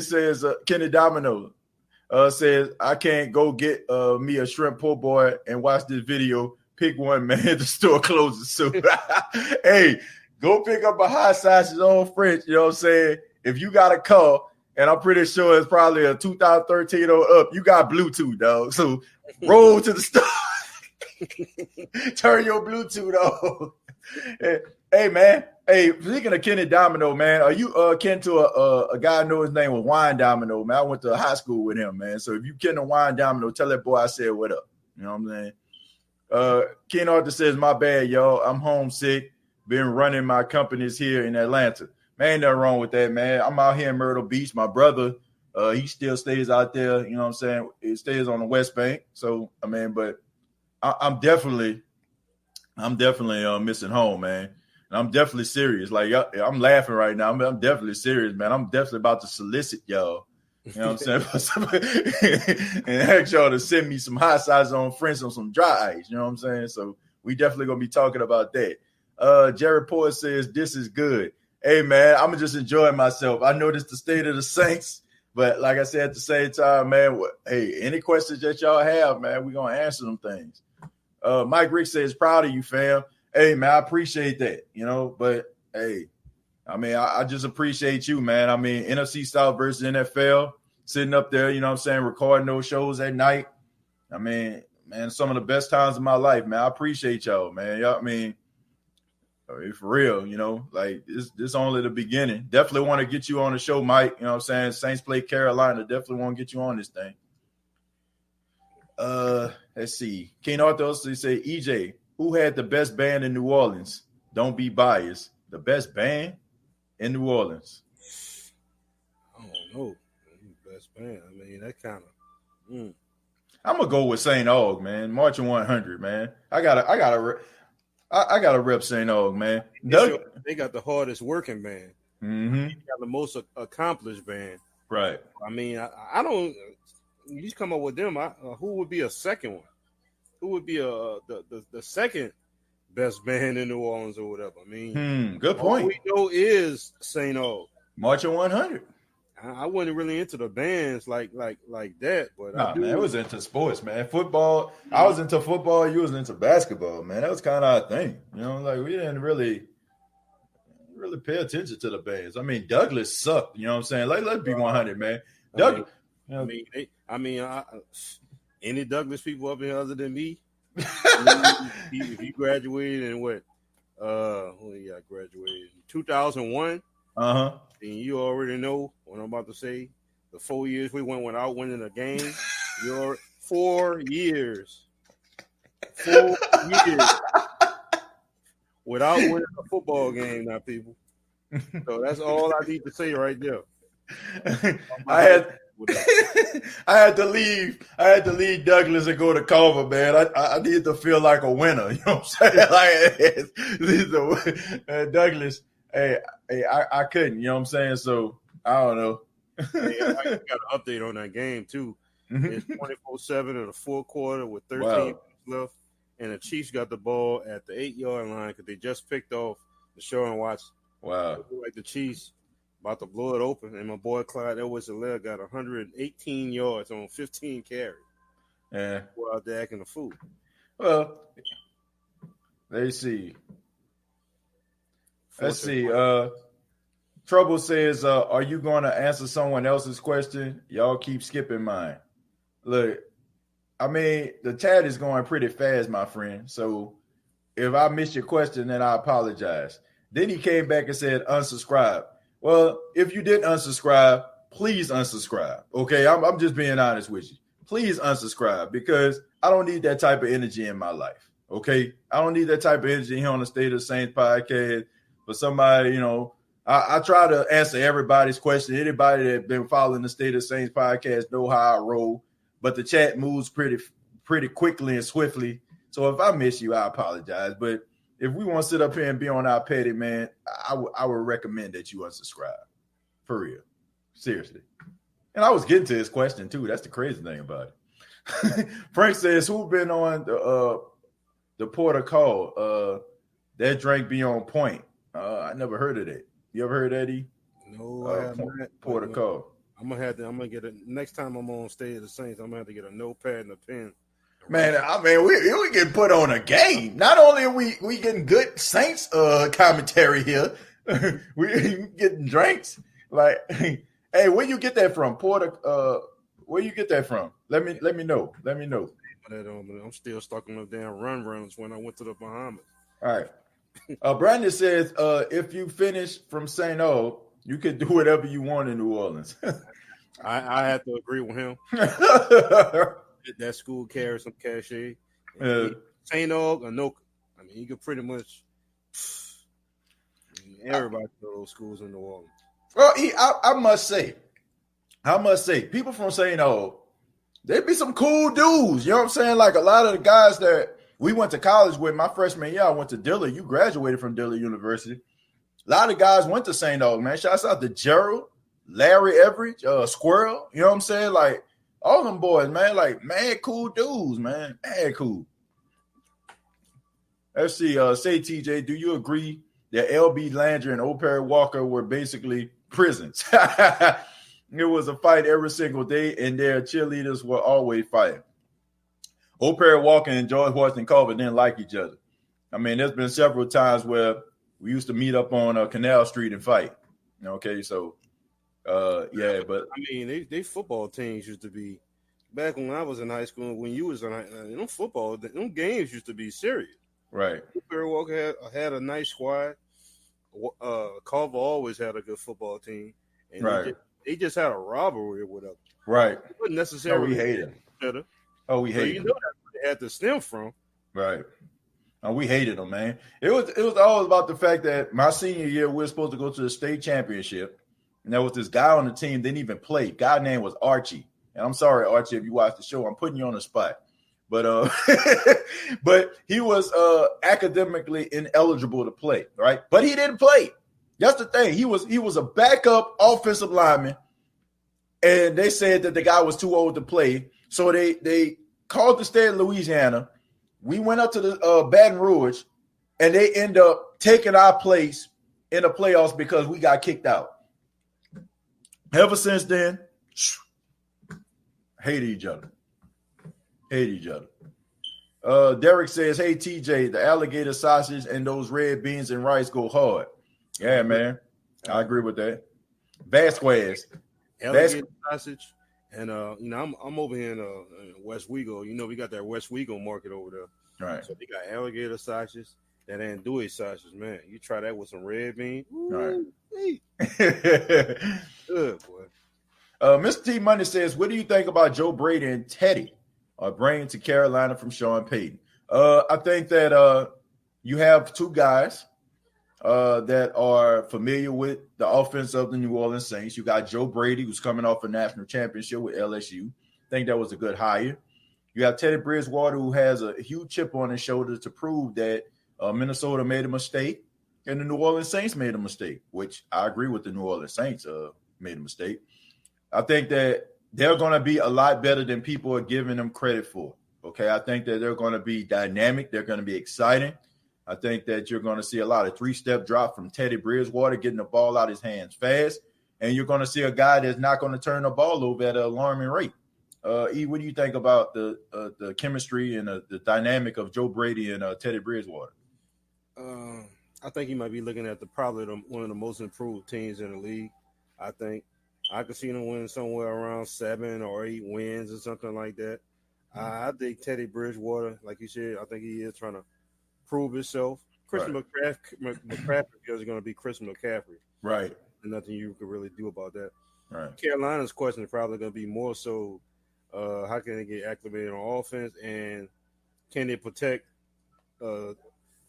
Domino says, I can't go get me a shrimp po' boy and watch this video. Pick one, man. The store closes soon. Hey, go pick up a hot sausage on French. You know what I'm saying? If you got a car, and I'm pretty sure it's probably a 2013 or up, you got Bluetooth, dog. So roll to the store. Turn your Bluetooth on. Hey, man. Hey, speaking of Kenny Domino, man, are you kin to a guy I know his name was Wine Domino, man? I went to high school with him, man. So if you kin to Wine Domino, tell that boy I said what up. You know what I'm saying? Ken Arthur says, my bad, y'all. I'm homesick. Been running my companies here in Atlanta. Man, ain't nothing wrong with that, man. I'm out here in Myrtle Beach. My brother, he still stays out there. You know what I'm saying? He stays on the West Bank. So, I mean, but I'm definitely missing home, man. And I'm definitely serious. Like, I'm laughing right now. I'm definitely serious, man. I'm definitely about to solicit y'all. You know what I'm saying? And ask y'all to send me some hot sauce on French on some dry ice. You know what I'm saying? So we definitely going to be talking about that. Jared Poyer says, this is good. Hey, man, I'm just enjoying myself. I know this the state of the Saints, but like I said, at the same time, man, hey, any questions that y'all have, man, we're going to answer them things. Mike Rick says, proud of you, fam. Hey, man, I appreciate that, you know, but, hey, I mean, I just appreciate you, man. I mean, NFC South versus NFL, sitting up there, you know what I'm saying, recording those shows at night. I mean, man, some of the best times of my life, man. I appreciate y'all, man. Y'all, I mean, for real, you know, like this only the beginning. Definitely want to get you on the show, Mike. You know what I'm saying? Saints play Carolina. Definitely want to get you on this thing. Let's see. King Arthur also say, EJ, who had the best band in New Orleans? Don't be biased. The best band in New Orleans. I don't know. Best band. I mean, that kind of. I'm gonna go with St. Aug, man. Marching 100, man. I gotta rep St. Aug, man. They got the hardest working band. Mm-hmm. They got the most accomplished band. Right. I mean, I don't. You just come up with them. Who would be a second one? Who would be the second best band in New Orleans or whatever? I mean, good point. All we know is St. Aug. Marching 100. I wasn't really into the bands like that, but Nah, I do. man, it was into sports, man. Football. I was into football. You was into basketball, man. That was kind of our thing. You know, like we didn't really pay attention to the bands. I mean, Douglas sucked. You know what I'm saying? Like, let's be 100, man. Douglas. Any Douglas people up here other than me? If you graduated in what? When you got graduated in 2001. Then you already know what I'm about to say. The 4 years we went without winning a game. You're 4 years. 4 years without winning a football game now, people. So that's all I need to say right there. I had to leave. I had to leave Douglas and go to Culver, man. I need to feel like a winner. You know what I'm saying? Like Douglas. Hey, I couldn't. You know what I'm saying? So I don't know. Hey, I got an update on that game too. It's 24-7 in the fourth quarter with 13 minutes left, and the Chiefs got the ball at the 8-yard line because they just picked off the show and watch. Wow! Like the Chiefs about to blow it open, and my boy Clyde Edwards-Helaire got 118 yards on 15 carries. Yeah, out there acting a fool. Well, let's see. Let's see. Trouble says, are you going to answer someone else's question? Y'all keep skipping mine. Look, I mean, the chat is going pretty fast, my friend. So if I missed your question, then I apologize. Then he came back and said, unsubscribe. Well, if you didn't unsubscribe, please unsubscribe. Okay, I'm just being honest with you. Please unsubscribe because I don't need that type of energy in my life. Okay, I don't need that type of energy here on the State of the Saints podcast. For somebody, you know, I try to answer everybody's question. Anybody that been following the State of Saints podcast know how I roll, but the chat moves pretty quickly and swiftly. So if I miss you, I apologize. But if we want to sit up here and be on our petty, man, I would recommend that you unsubscribe. For real. Seriously. And I was getting to his question, too. That's the crazy thing about it. Frank says, who been on the Porter call? That drink be on point. I never heard of that. You ever heard that, E? No, I have not. Porter call. I'm gonna get it next time I'm on State of the Saints. I'm gonna have to get a notepad and a pen. Man, I mean, we get put on a game. Not only are we getting good Saints commentary here, we getting drinks. Like, hey, where you get that from, Porter? Where you get that from? Let me know. Let me know. I'm still stuck on the damn runs when I went to the Bahamas. All right. Brandon says, if you finish from St. O, you could do whatever you want in New Orleans. I have to agree with him. That school carries some cachet. St. O, Anoka. I mean, you could pretty much everybody know those schools in New Orleans. Well, I must say, people from St. O, they be some cool dudes. You know what I'm saying? Like a lot of the guys that we went to college with, my freshman year, I went to Dillard. You graduated from Dillard University. A lot of guys went to St. O, man. Shouts out to Gerald, Larry Everidge, Squirrel. You know what I'm saying? Like, all them boys, man. Like, mad cool dudes, man. Mad cool. Let's see. Say, TJ, do you agree that LB Landry and O. Perry Walker were basically prisons? It was a fight every single day, and their cheerleaders were always fighting. O. Perry Walker and George Washington Carver didn't like each other. I mean, there's been several times where we used to meet up on Canal Street and fight. Okay, so, yeah, but. I mean, they football teams used to be, back when I was in high school, when you was in them games used to be serious. Right. O. Perry Walker had a nice squad. Carver always had a good football team. And right. They just had a rivalry with them. Right. It wasn't necessarily we hated them. Oh, we hated them. You know that's where they had to stem from. Right. Oh, we hated them, man. It was all about the fact that my senior year, we were supposed to go to the state championship. And there was this guy on the team, didn't even play. Guy's name was Archie. And I'm sorry, Archie, if you watch the show, I'm putting you on the spot. But but he was academically ineligible to play, right? But he didn't play. That's the thing. He was a backup offensive lineman, and they said that the guy was too old to play. So they called the state of Louisiana. We went up to the Baton Rouge, and they end up taking our place in the playoffs because we got kicked out. Ever since then, hate each other. Derek says, hey, TJ, the alligator sausage and those red beans and rice go hard. Yeah, man. I agree with that. Vasquez. Alligator sausage. And, I'm over here in West Wego. We got that West Wego market over there. Right. So they got alligator sausages. That andouille sausage, man. You try that with some red bean. Right. Hey. Good, boy. Mr. T Money says, what do you think about Joe Brady and Teddy bringing to Carolina from Sean Payton? I think that you have two guys that are familiar with the offense of the New Orleans Saints. You got Joe Brady, who's coming off a national championship with LSU. I think that was a good hire. You have Teddy Bridgewater, who has a huge chip on his shoulder to prove that Minnesota made a mistake and the New Orleans Saints made a mistake, which I agree with the New Orleans Saints made a mistake. I think that they're going to be a lot better than people are giving them credit for. Okay, I think that they're going to be dynamic. They're going to be exciting. I think that you're going to see a lot of three-step drop from Teddy Bridgewater, getting the ball out of his hands fast. And you're going to see a guy that's not going to turn the ball over at an alarming rate. E, what do you think about the chemistry and the dynamic of Joe Brady and Teddy Bridgewater? I think he might be looking at one of the most improved teams in the league. I think I could see them winning somewhere around 7 or 8 wins or something like that. I think Teddy Bridgewater, like you said, I think he is trying to prove himself. Christian McCaffrey is going to be Christian McCaffrey. Right. And nothing you can really do about that. Right. Carolina's question is probably going to be more so how can they get acclimated on offense and can they protect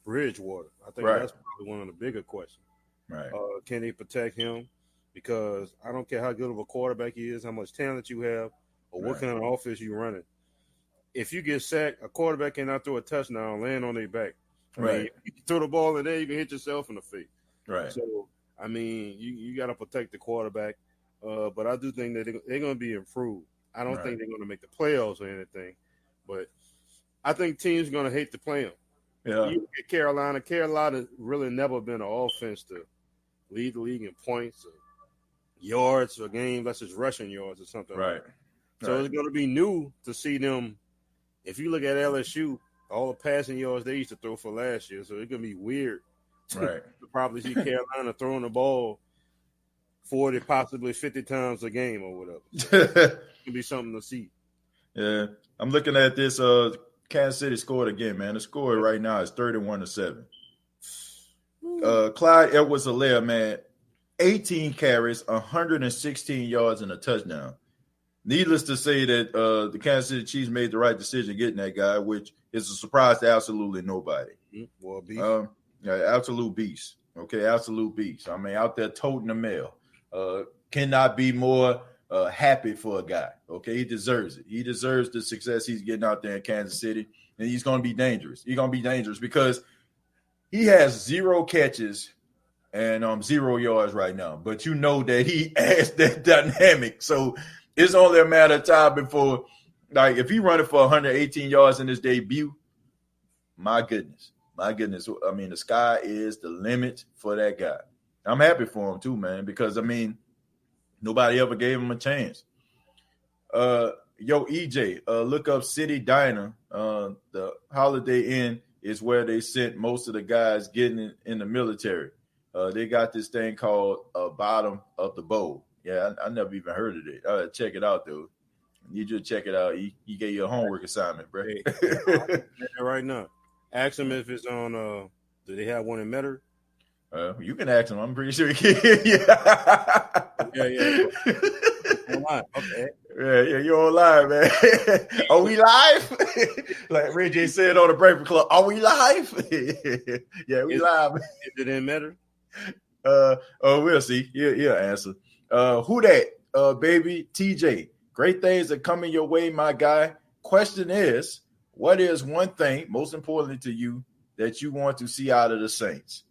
Bridgewater? I think that's probably one of the bigger questions. Right. Can they protect him? Because I don't care how good of a quarterback he is, how much talent you have, or what kind of offense you're running. If you get sacked, a quarterback cannot throw a touchdown, land on their back. I mean, you can throw the ball in there, you can hit yourself in the face. Right. So, I mean, you got to protect the quarterback. But I do think that they're going to be improved. I don't think they're going to make the playoffs or anything. But I think teams are going to hate to play them. Yeah. You look at Carolina. Carolina really never been an offense to lead the league in points or yards a game, unless it's rushing yards or something. Right. So it's going to be new to see them. If you look at LSU, all the passing yards they used to throw for last year, so it's going to be weird. Right. To probably see Carolina throwing the ball 40, possibly 50 times a game or whatever. So it's going to be something to see. Yeah. I'm looking at this. Kansas City scored again, man. The score right now is 31-7. Clyde Edwards-Helaire, man, 18 carries, 116 yards, and a touchdown. Needless to say that the Kansas City Chiefs made the right decision getting that guy, which is a surprise to absolutely nobody. Well, beast. Absolute beast. Okay, absolute beast. I mean, out there toting the mail. Cannot be more happy for a guy. Okay, he deserves it. He deserves the success he's getting out there in Kansas City, and he's going to be dangerous. He's going to be dangerous because he has 0 catches and 0 yards right now. But you know that he has that dynamic. So it's only a matter of time before, like, if he running for 118 yards in his debut, my goodness. I mean, the sky is the limit for that guy. I'm happy for him too, man, because, I mean, nobody ever gave him a chance. EJ, look up City Diner. The Holiday Inn is where they sent most of the guys getting in the military. They got this thing called Bottom of the Bowl. Yeah, I never even heard of it. Check it out, though. You just check it out. He gave you a homework assignment, bro. Hey, right now. Ask him if it's on, do they have one in Metter? You can ask him. I'm pretty sure he can. Yeah. Okay. Yeah, you're on live, man. Are we live? Like Ray J said on the Breakfast Club, are we live? Yeah, we live. Is it in Metter? We'll see. He'll answer. Who that? Baby TJ. Great things are coming your way, my guy. Question is, what is one thing, most importantly to you, that you want to see out of the Saints?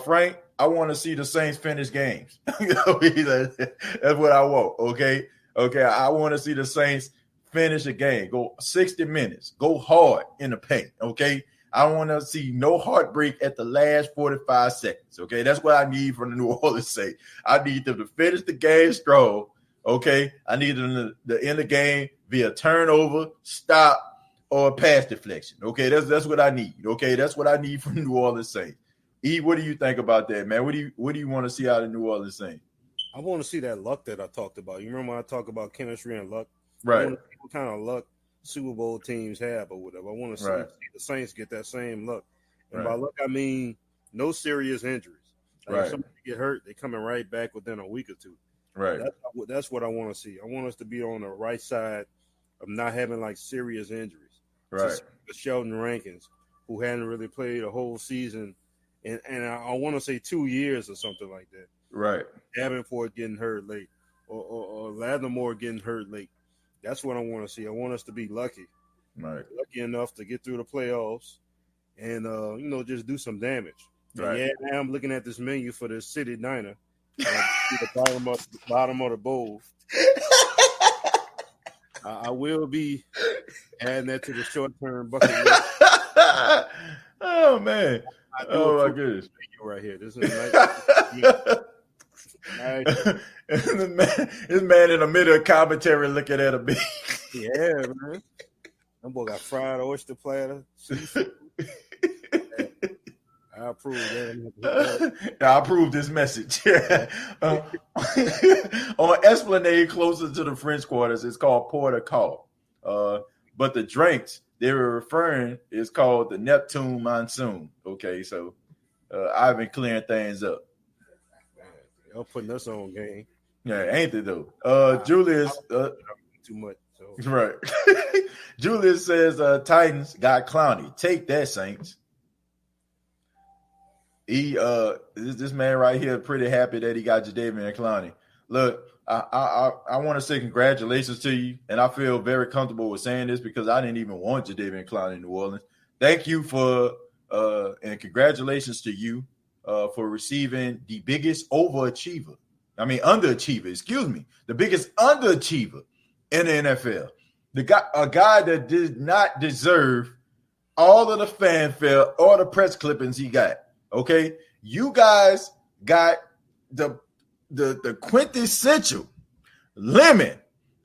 Frank, I want to see the Saints finish games. That's what I want, okay? I want to see the Saints finish a game. Go 60 minutes. Go hard in the paint, okay? I want to see no heartbreak at the last 45 seconds. Okay, that's what I need from the New Orleans Saints. I need them to finish the game strong. Okay, I need them to end the game via turnover, stop, or pass deflection. Okay, that's what I need. Okay, that's what I need from the New Orleans Saints. E, what do you think about that, man? What do you want to see out of the New Orleans Saints? I want to see that luck that I talked about. You remember when I talked about chemistry and luck? Right. I want to see what kind of luck Super Bowl teams have or whatever. I want to see the Saints get that same luck. And by luck, I mean no serious injuries. Like if somebody get hurt, they're coming right back within a week or two. Right. That's what I want to see. I want us to be on the right side of not having like serious injuries. Right. Sheldon Rankins, who hadn't really played a whole season, and I want to say 2 years or something like that. Right. Davenport getting hurt late, or Lattimore getting hurt late. That's what I want to see. I want us to be lucky, lucky enough to get through the playoffs, and just do some damage. Right. And now I'm looking at this menu for this City Diner. The bottom of the bowl. I will be adding that to the short-term bucket list. Oh man! Oh my goodness! Right here, this is nice. This man in the middle of commentary looking at a beat. Yeah, man. That boy got fried oyster platter. I approve that. I approve this message. On Esplanade, closer to the French quarters, it's called Port of Call. But the drinks they were referring is called the Neptune Monsoon. Okay, so I've been clearing things up. Y'all putting us on game. Yeah, ain't it though? Julius too much. So. Right. Julius says Titans got Clowney. Take that, Saints. This man right here pretty happy that he got Jadeveon Clowney. Look, I want to say congratulations to you, and I feel very comfortable with saying this because I didn't even want Jadeveon Clowney in New Orleans. Thank you for and congratulations to you for receiving the biggest underachiever. Excuse me, the biggest underachiever in the NFL. A guy that did not deserve all of the fanfare or the press clippings he got. Okay, you guys got the quintessential lemon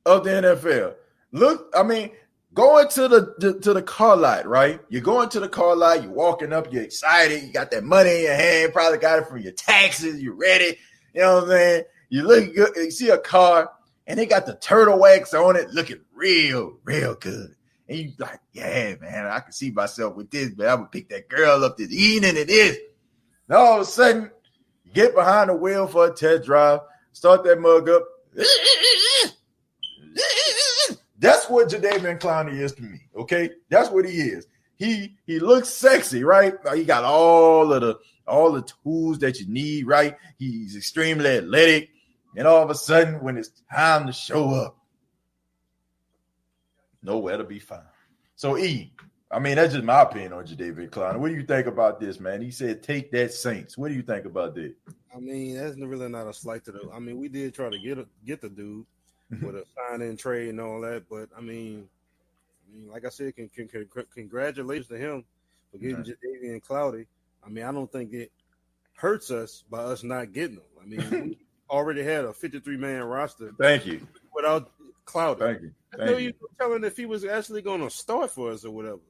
of the NFL. Look, going to the car lot, right? You're going to the car lot, you're walking up, you're excited, you got that money in your hand, probably got it from your taxes, you're ready. You know what I'm saying? You look good, you see a car, and they got the turtle wax on it, looking real, real good. And you like, yeah, man, I can see myself with this, but I would pick that girl up this evening and this. And all of a sudden, you get behind the wheel for a test drive, start that mug up. That's what Jadeveon Clowney is to me, okay? That's what he is. He looks sexy, right? He got all the tools that you need, right? He's extremely athletic. And all of a sudden, when it's time to show up, nowhere to be found. So, that's just my opinion on Jadeveon Clowney. What do you think about this, man? He said, take that, Saints. What do you think about that? That's really not a slight to the – we did try to get the dude with a sign-in trade and all that. But, like I said, congratulations to him for getting Jadeveon Clowney. I don't think it hurts us by us not getting him. We already had a 53-man roster. Thank you. Without Clowney. Thank you. I know you were telling if he was actually going to start for us or whatever.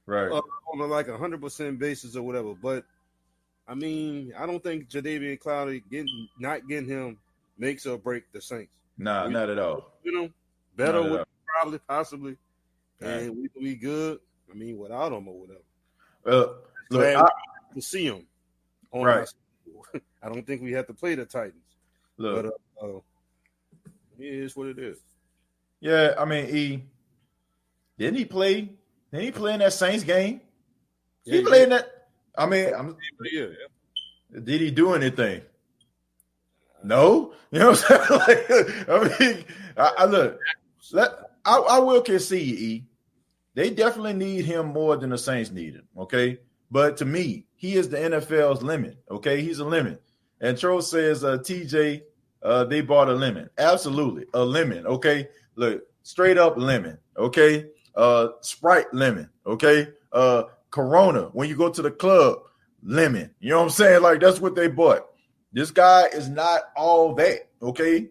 Right. On a 100% basis or whatever. But, I don't think Jadeveon Clowney not getting him makes or break the Saints. Nah, not at all. Better would probably, possibly. And we could be good, without him or whatever. Glad to see him. Right. I don't think we have to play the Titans. Look. But it is what it is. Yeah, didn't he play in that Saints game? Yeah, he played in that. Yeah. Did he do anything? No. You know what I'm saying? I will concede, E. They definitely need him more than the Saints need him, okay? But to me, he is the NFL's lemon, okay? He's a lemon. And Charles says, TJ, they bought a lemon. Absolutely, a lemon, okay? Look, straight up lemon, okay? Sprite lemon, okay? Corona. When you go to the club, lemon. You know what I'm saying? Like, that's what they bought. This guy is not all that, okay?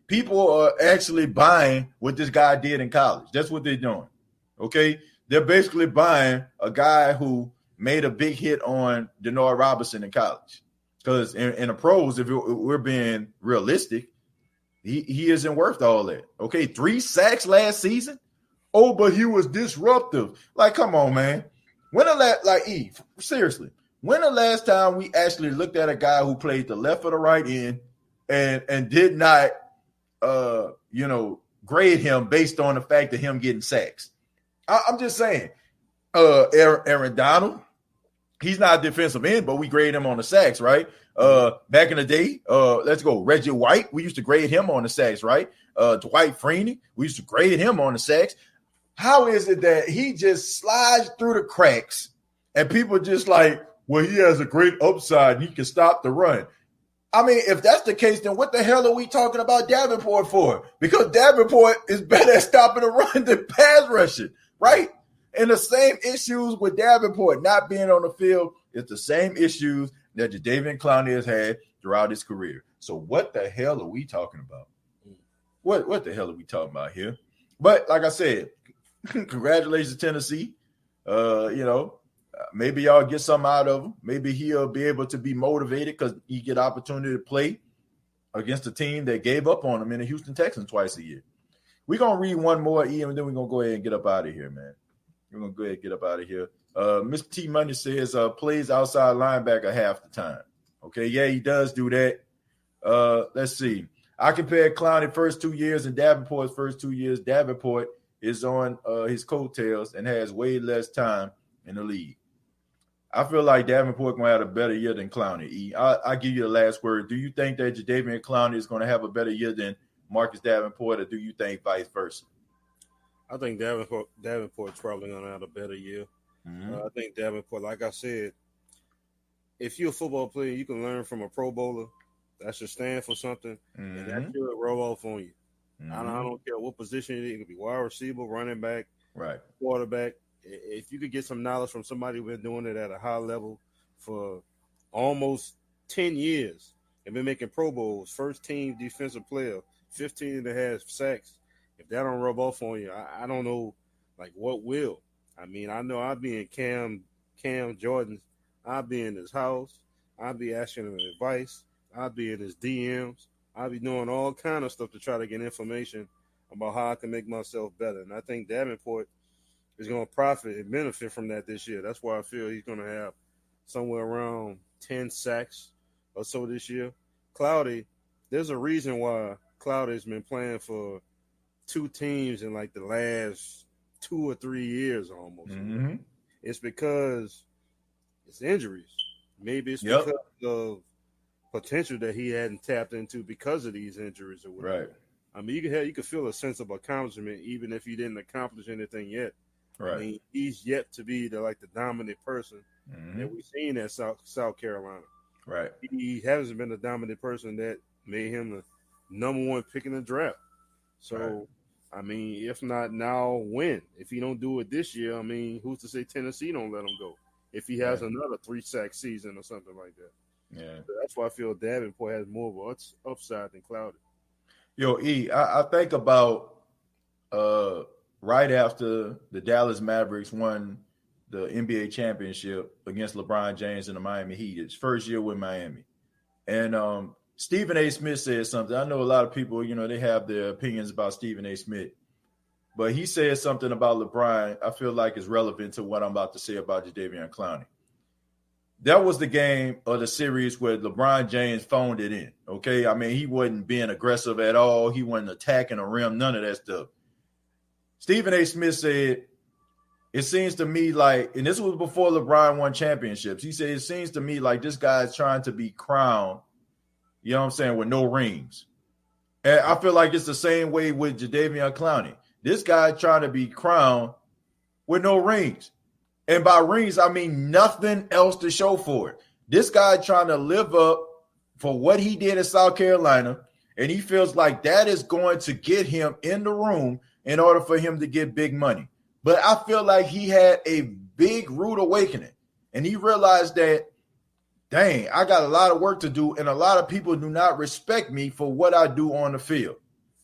People are actually buying what this guy did in college. That's what they're doing, okay? They're basically buying a guy who made a big hit on Denard Robinson in college. Because in the pros, if we're being realistic, he isn't worth all that, okay? 3 sacks last season? Oh, but he was disruptive. Like, come on, man. Seriously, when the last time we actually looked at a guy who played the left or the right end and did not, grade him based on the fact of him getting sacks? I'm just saying, Aaron Donald, he's not a defensive end, but we grade him on the sacks, right? Back in the day, let's go. Reggie White, we used to grade him on the sacks, right? Dwight Freeney, we used to grade him on the sacks. How is it that he just slides through the cracks and people just like, well, he has a great upside and he can stop the run? I mean, if that's the case, then what the hell are we talking about Davenport for? Because Davenport is better at stopping the run than pass rushing, right? And the same issues with Davenport not being on the field is the same issues that Jadeveon Clowney has had throughout his career. So what the hell are we talking about? What the hell are we talking about here? But like I said, congratulations, Tennessee. Maybe y'all get something out of him. Maybe he'll be able to be motivated because he get opportunity to play against a team that gave up on him in the Houston Texans twice a year. We're going to read one more, Ian, and then we're going to go ahead and get up out of here, man. We're going to go ahead and get up out of here. Mr. T Money says plays outside linebacker half the time. Okay, yeah, he does do that. Let's see. I compared Clowney first 2 years and Davenport's first 2 years. Davenport is on his coattails and has way less time in the league. I feel like Davenport going to have a better year than Clowney. I'll give you the last word. Do you think that Jadeveon Clowney is going to have a better year than Marcus Davenport, or do you think vice versa? I think Davenport's probably going to have a better year. Mm-hmm. I think Davenport, like I said, if you're a football player, you can learn from a Pro Bowler. That should stand for something, and that should roll off on you. Mm-hmm. I don't care what position it is. It could be wide receiver, running back, right, quarterback. If you could get some knowledge from somebody who's been doing it at a high level for almost 10 years and been making Pro Bowls, first team defensive player, 15 and a half sacks, if that don't rub off on you, I don't know, like, what will. I mean, I know I'd be in Cam Jordan's, I'd be in his house, I'd be asking him advice, I'd be in his DMs, I'd be doing all kind of stuff to try to get information about how I can make myself better. And I think Davenport is going to profit and benefit from that this year. That's why I feel he's going to have somewhere around 10 sacks or so this year. Cloudy, there's a reason why Cloudy's been playing for 2 teams in like the last 2 or 3 years almost. Mm-hmm. It's because it's injuries. Maybe it's because of potential that he hadn't tapped into because of these injuries or whatever. Right. I mean, you could feel a sense of accomplishment even if he didn't accomplish anything yet. Right. I mean, he's yet to be the dominant person that we've seen at South Carolina. Right. He hasn't been the dominant person that made him the number 1 pick in the draft. So, right. I mean, if not now, when? If he don't do it this year, I mean, who's to say Tennessee don't let him go? If he has another 3-sack season or something like that. Yeah. So that's why I feel Davenport has more of an upside than Cloudy. Yo, I think about right after the Dallas Mavericks won the NBA championship against LeBron James and the Miami Heat. It's first year with Miami. And Stephen A. Smith said something. I know a lot of people, they have their opinions about Stephen A. Smith. But he said something about LeBron I feel like is relevant to what I'm about to say about Jadeveon Clowney. That was the game of the series where LeBron James phoned it in, okay? I mean, he wasn't being aggressive at all. He wasn't attacking the rim, none of that stuff. Stephen A. Smith said, it seems to me like, and this was before LeBron won championships, he said, it seems to me like this guy's trying to be crowned, you know what I'm saying, with no rings. And I feel like it's the same way with Jadeveon Clowney. This guy trying to be crowned with no rings. And by rings, I mean nothing else to show for it. This guy trying to live up for what he did in South Carolina, and he feels like that is going to get him in the room in order for him to get big money. But I feel like he had a big rude awakening, and he realized that, dang, I got a lot of work to do, and a lot of people do not respect me for what I do on the field.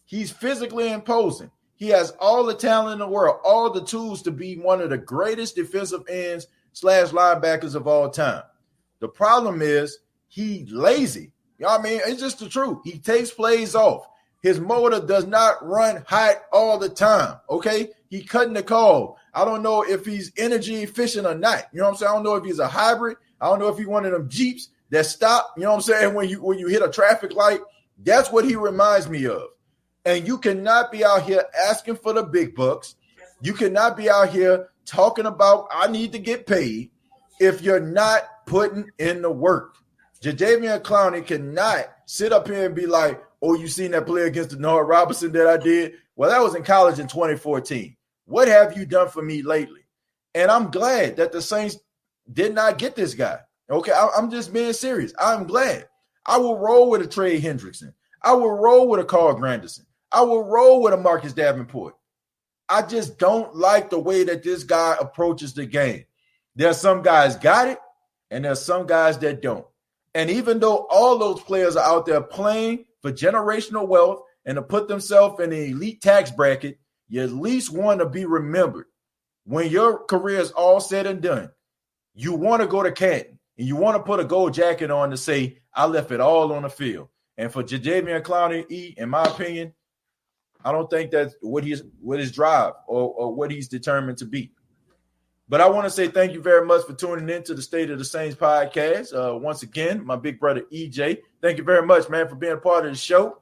He's physically imposing. He has all the talent in the world, all the tools to be one of the greatest defensive ends / linebackers of all time. The problem is he's lazy. You know what I mean? It's just the truth. He takes plays off. His motor does not run hot all the time, okay? He cutting the call. I don't know if he's energy efficient or not. You know what I'm saying? I don't know if he's a hybrid. I don't know if he's one of them Jeeps that stop, you know what I'm saying, when you hit a traffic light. That's what he reminds me of. And you cannot be out here asking for the big bucks. You cannot be out here talking about I need to get paid if you're not putting in the work. Jadeveon Clowney cannot sit up here and be like, oh, you seen that play against Denard Robinson that I did? Well, that was in college in 2014. What have you done for me lately? And I'm glad that the Saints did not get this guy. Okay, I'm just being serious. I'm glad. I will roll with a Trey Hendrickson. I will roll with a Carl Granderson. I will roll with a Marcus Davenport. I just don't like the way that this guy approaches the game. There are some guys got it, and there are some guys that don't. And even though all those players are out there playing for generational wealth and to put themselves in the elite tax bracket, you at least want to be remembered. When your career is all said and done, you want to go to Canton and you want to put a gold jacket on to say, I left it all on the field. And for Jadeveon Clowney, in my opinion, I don't think that's what his drive or what he's determined to be. But I want to say thank you very much for tuning in to the State of the Saints podcast. Once again, my big brother, EJ. Thank you very much, man, for being a part of the show.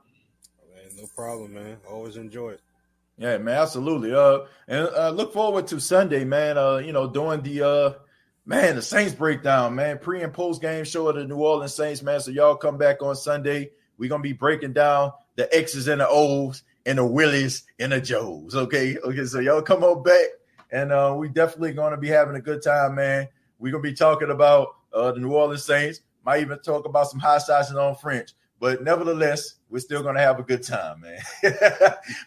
Man, no problem, man. Always enjoy it. Yeah, man, absolutely. And look forward to Sunday, man, doing the Saints breakdown, man, pre and post game show of the New Orleans Saints, man. So y'all come back on Sunday. We're going to be breaking down the X's and the O's and the Willies and the Joes. Okay. So y'all come on back. And we definitely going to be having a good time, man. We're going to be talking about the New Orleans Saints. Might even talk about some hot sauces on French. But nevertheless, we're still going to have a good time, man.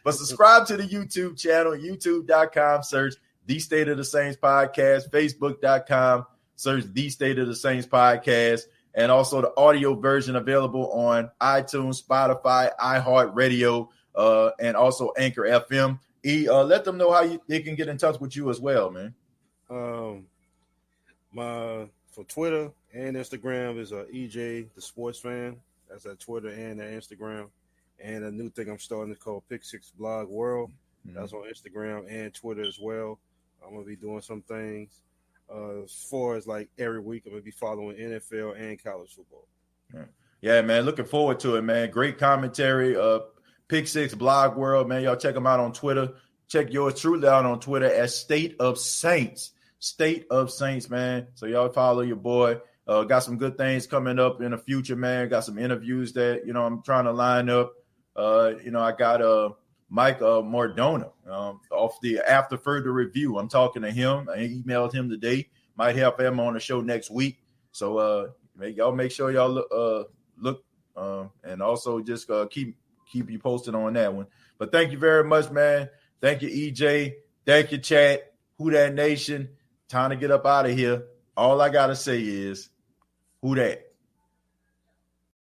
But subscribe to the YouTube channel, youtube.com, search The State of the Saints Podcast, facebook.com, search The State of the Saints Podcast, and also the audio version available on iTunes, Spotify, iHeartRadio, and also Anchor FM. Let them know how they can get in touch with you as well, man. For Twitter and Instagram is EJ the Sports Fan. That's at Twitter and at Instagram. And a new thing I'm starting to call Pick Six Blog World. That's on Instagram and Twitter as well. I'm gonna be doing some things as far as like every week. I'm gonna be following NFL and college football. Yeah, man. Looking forward to it, man. Great commentary. Pick Six Blog World, man. Y'all check them out on Twitter. Check yours truly out on Twitter at State of Saints. State of Saints, man. So y'all follow your boy. Got some good things coming up in the future, man. Got some interviews that, I'm trying to line up. I got Mike Mordona off the After Further Review. I'm talking to him. I emailed him today. Might have him on the show next week. So y'all make sure y'all look and also just keep you posted on that one. But thank you very much, man. Thank you, EJ. Thank you, chat. Who Dat Nation. Time to get up out of here. All I got to say is, who dat?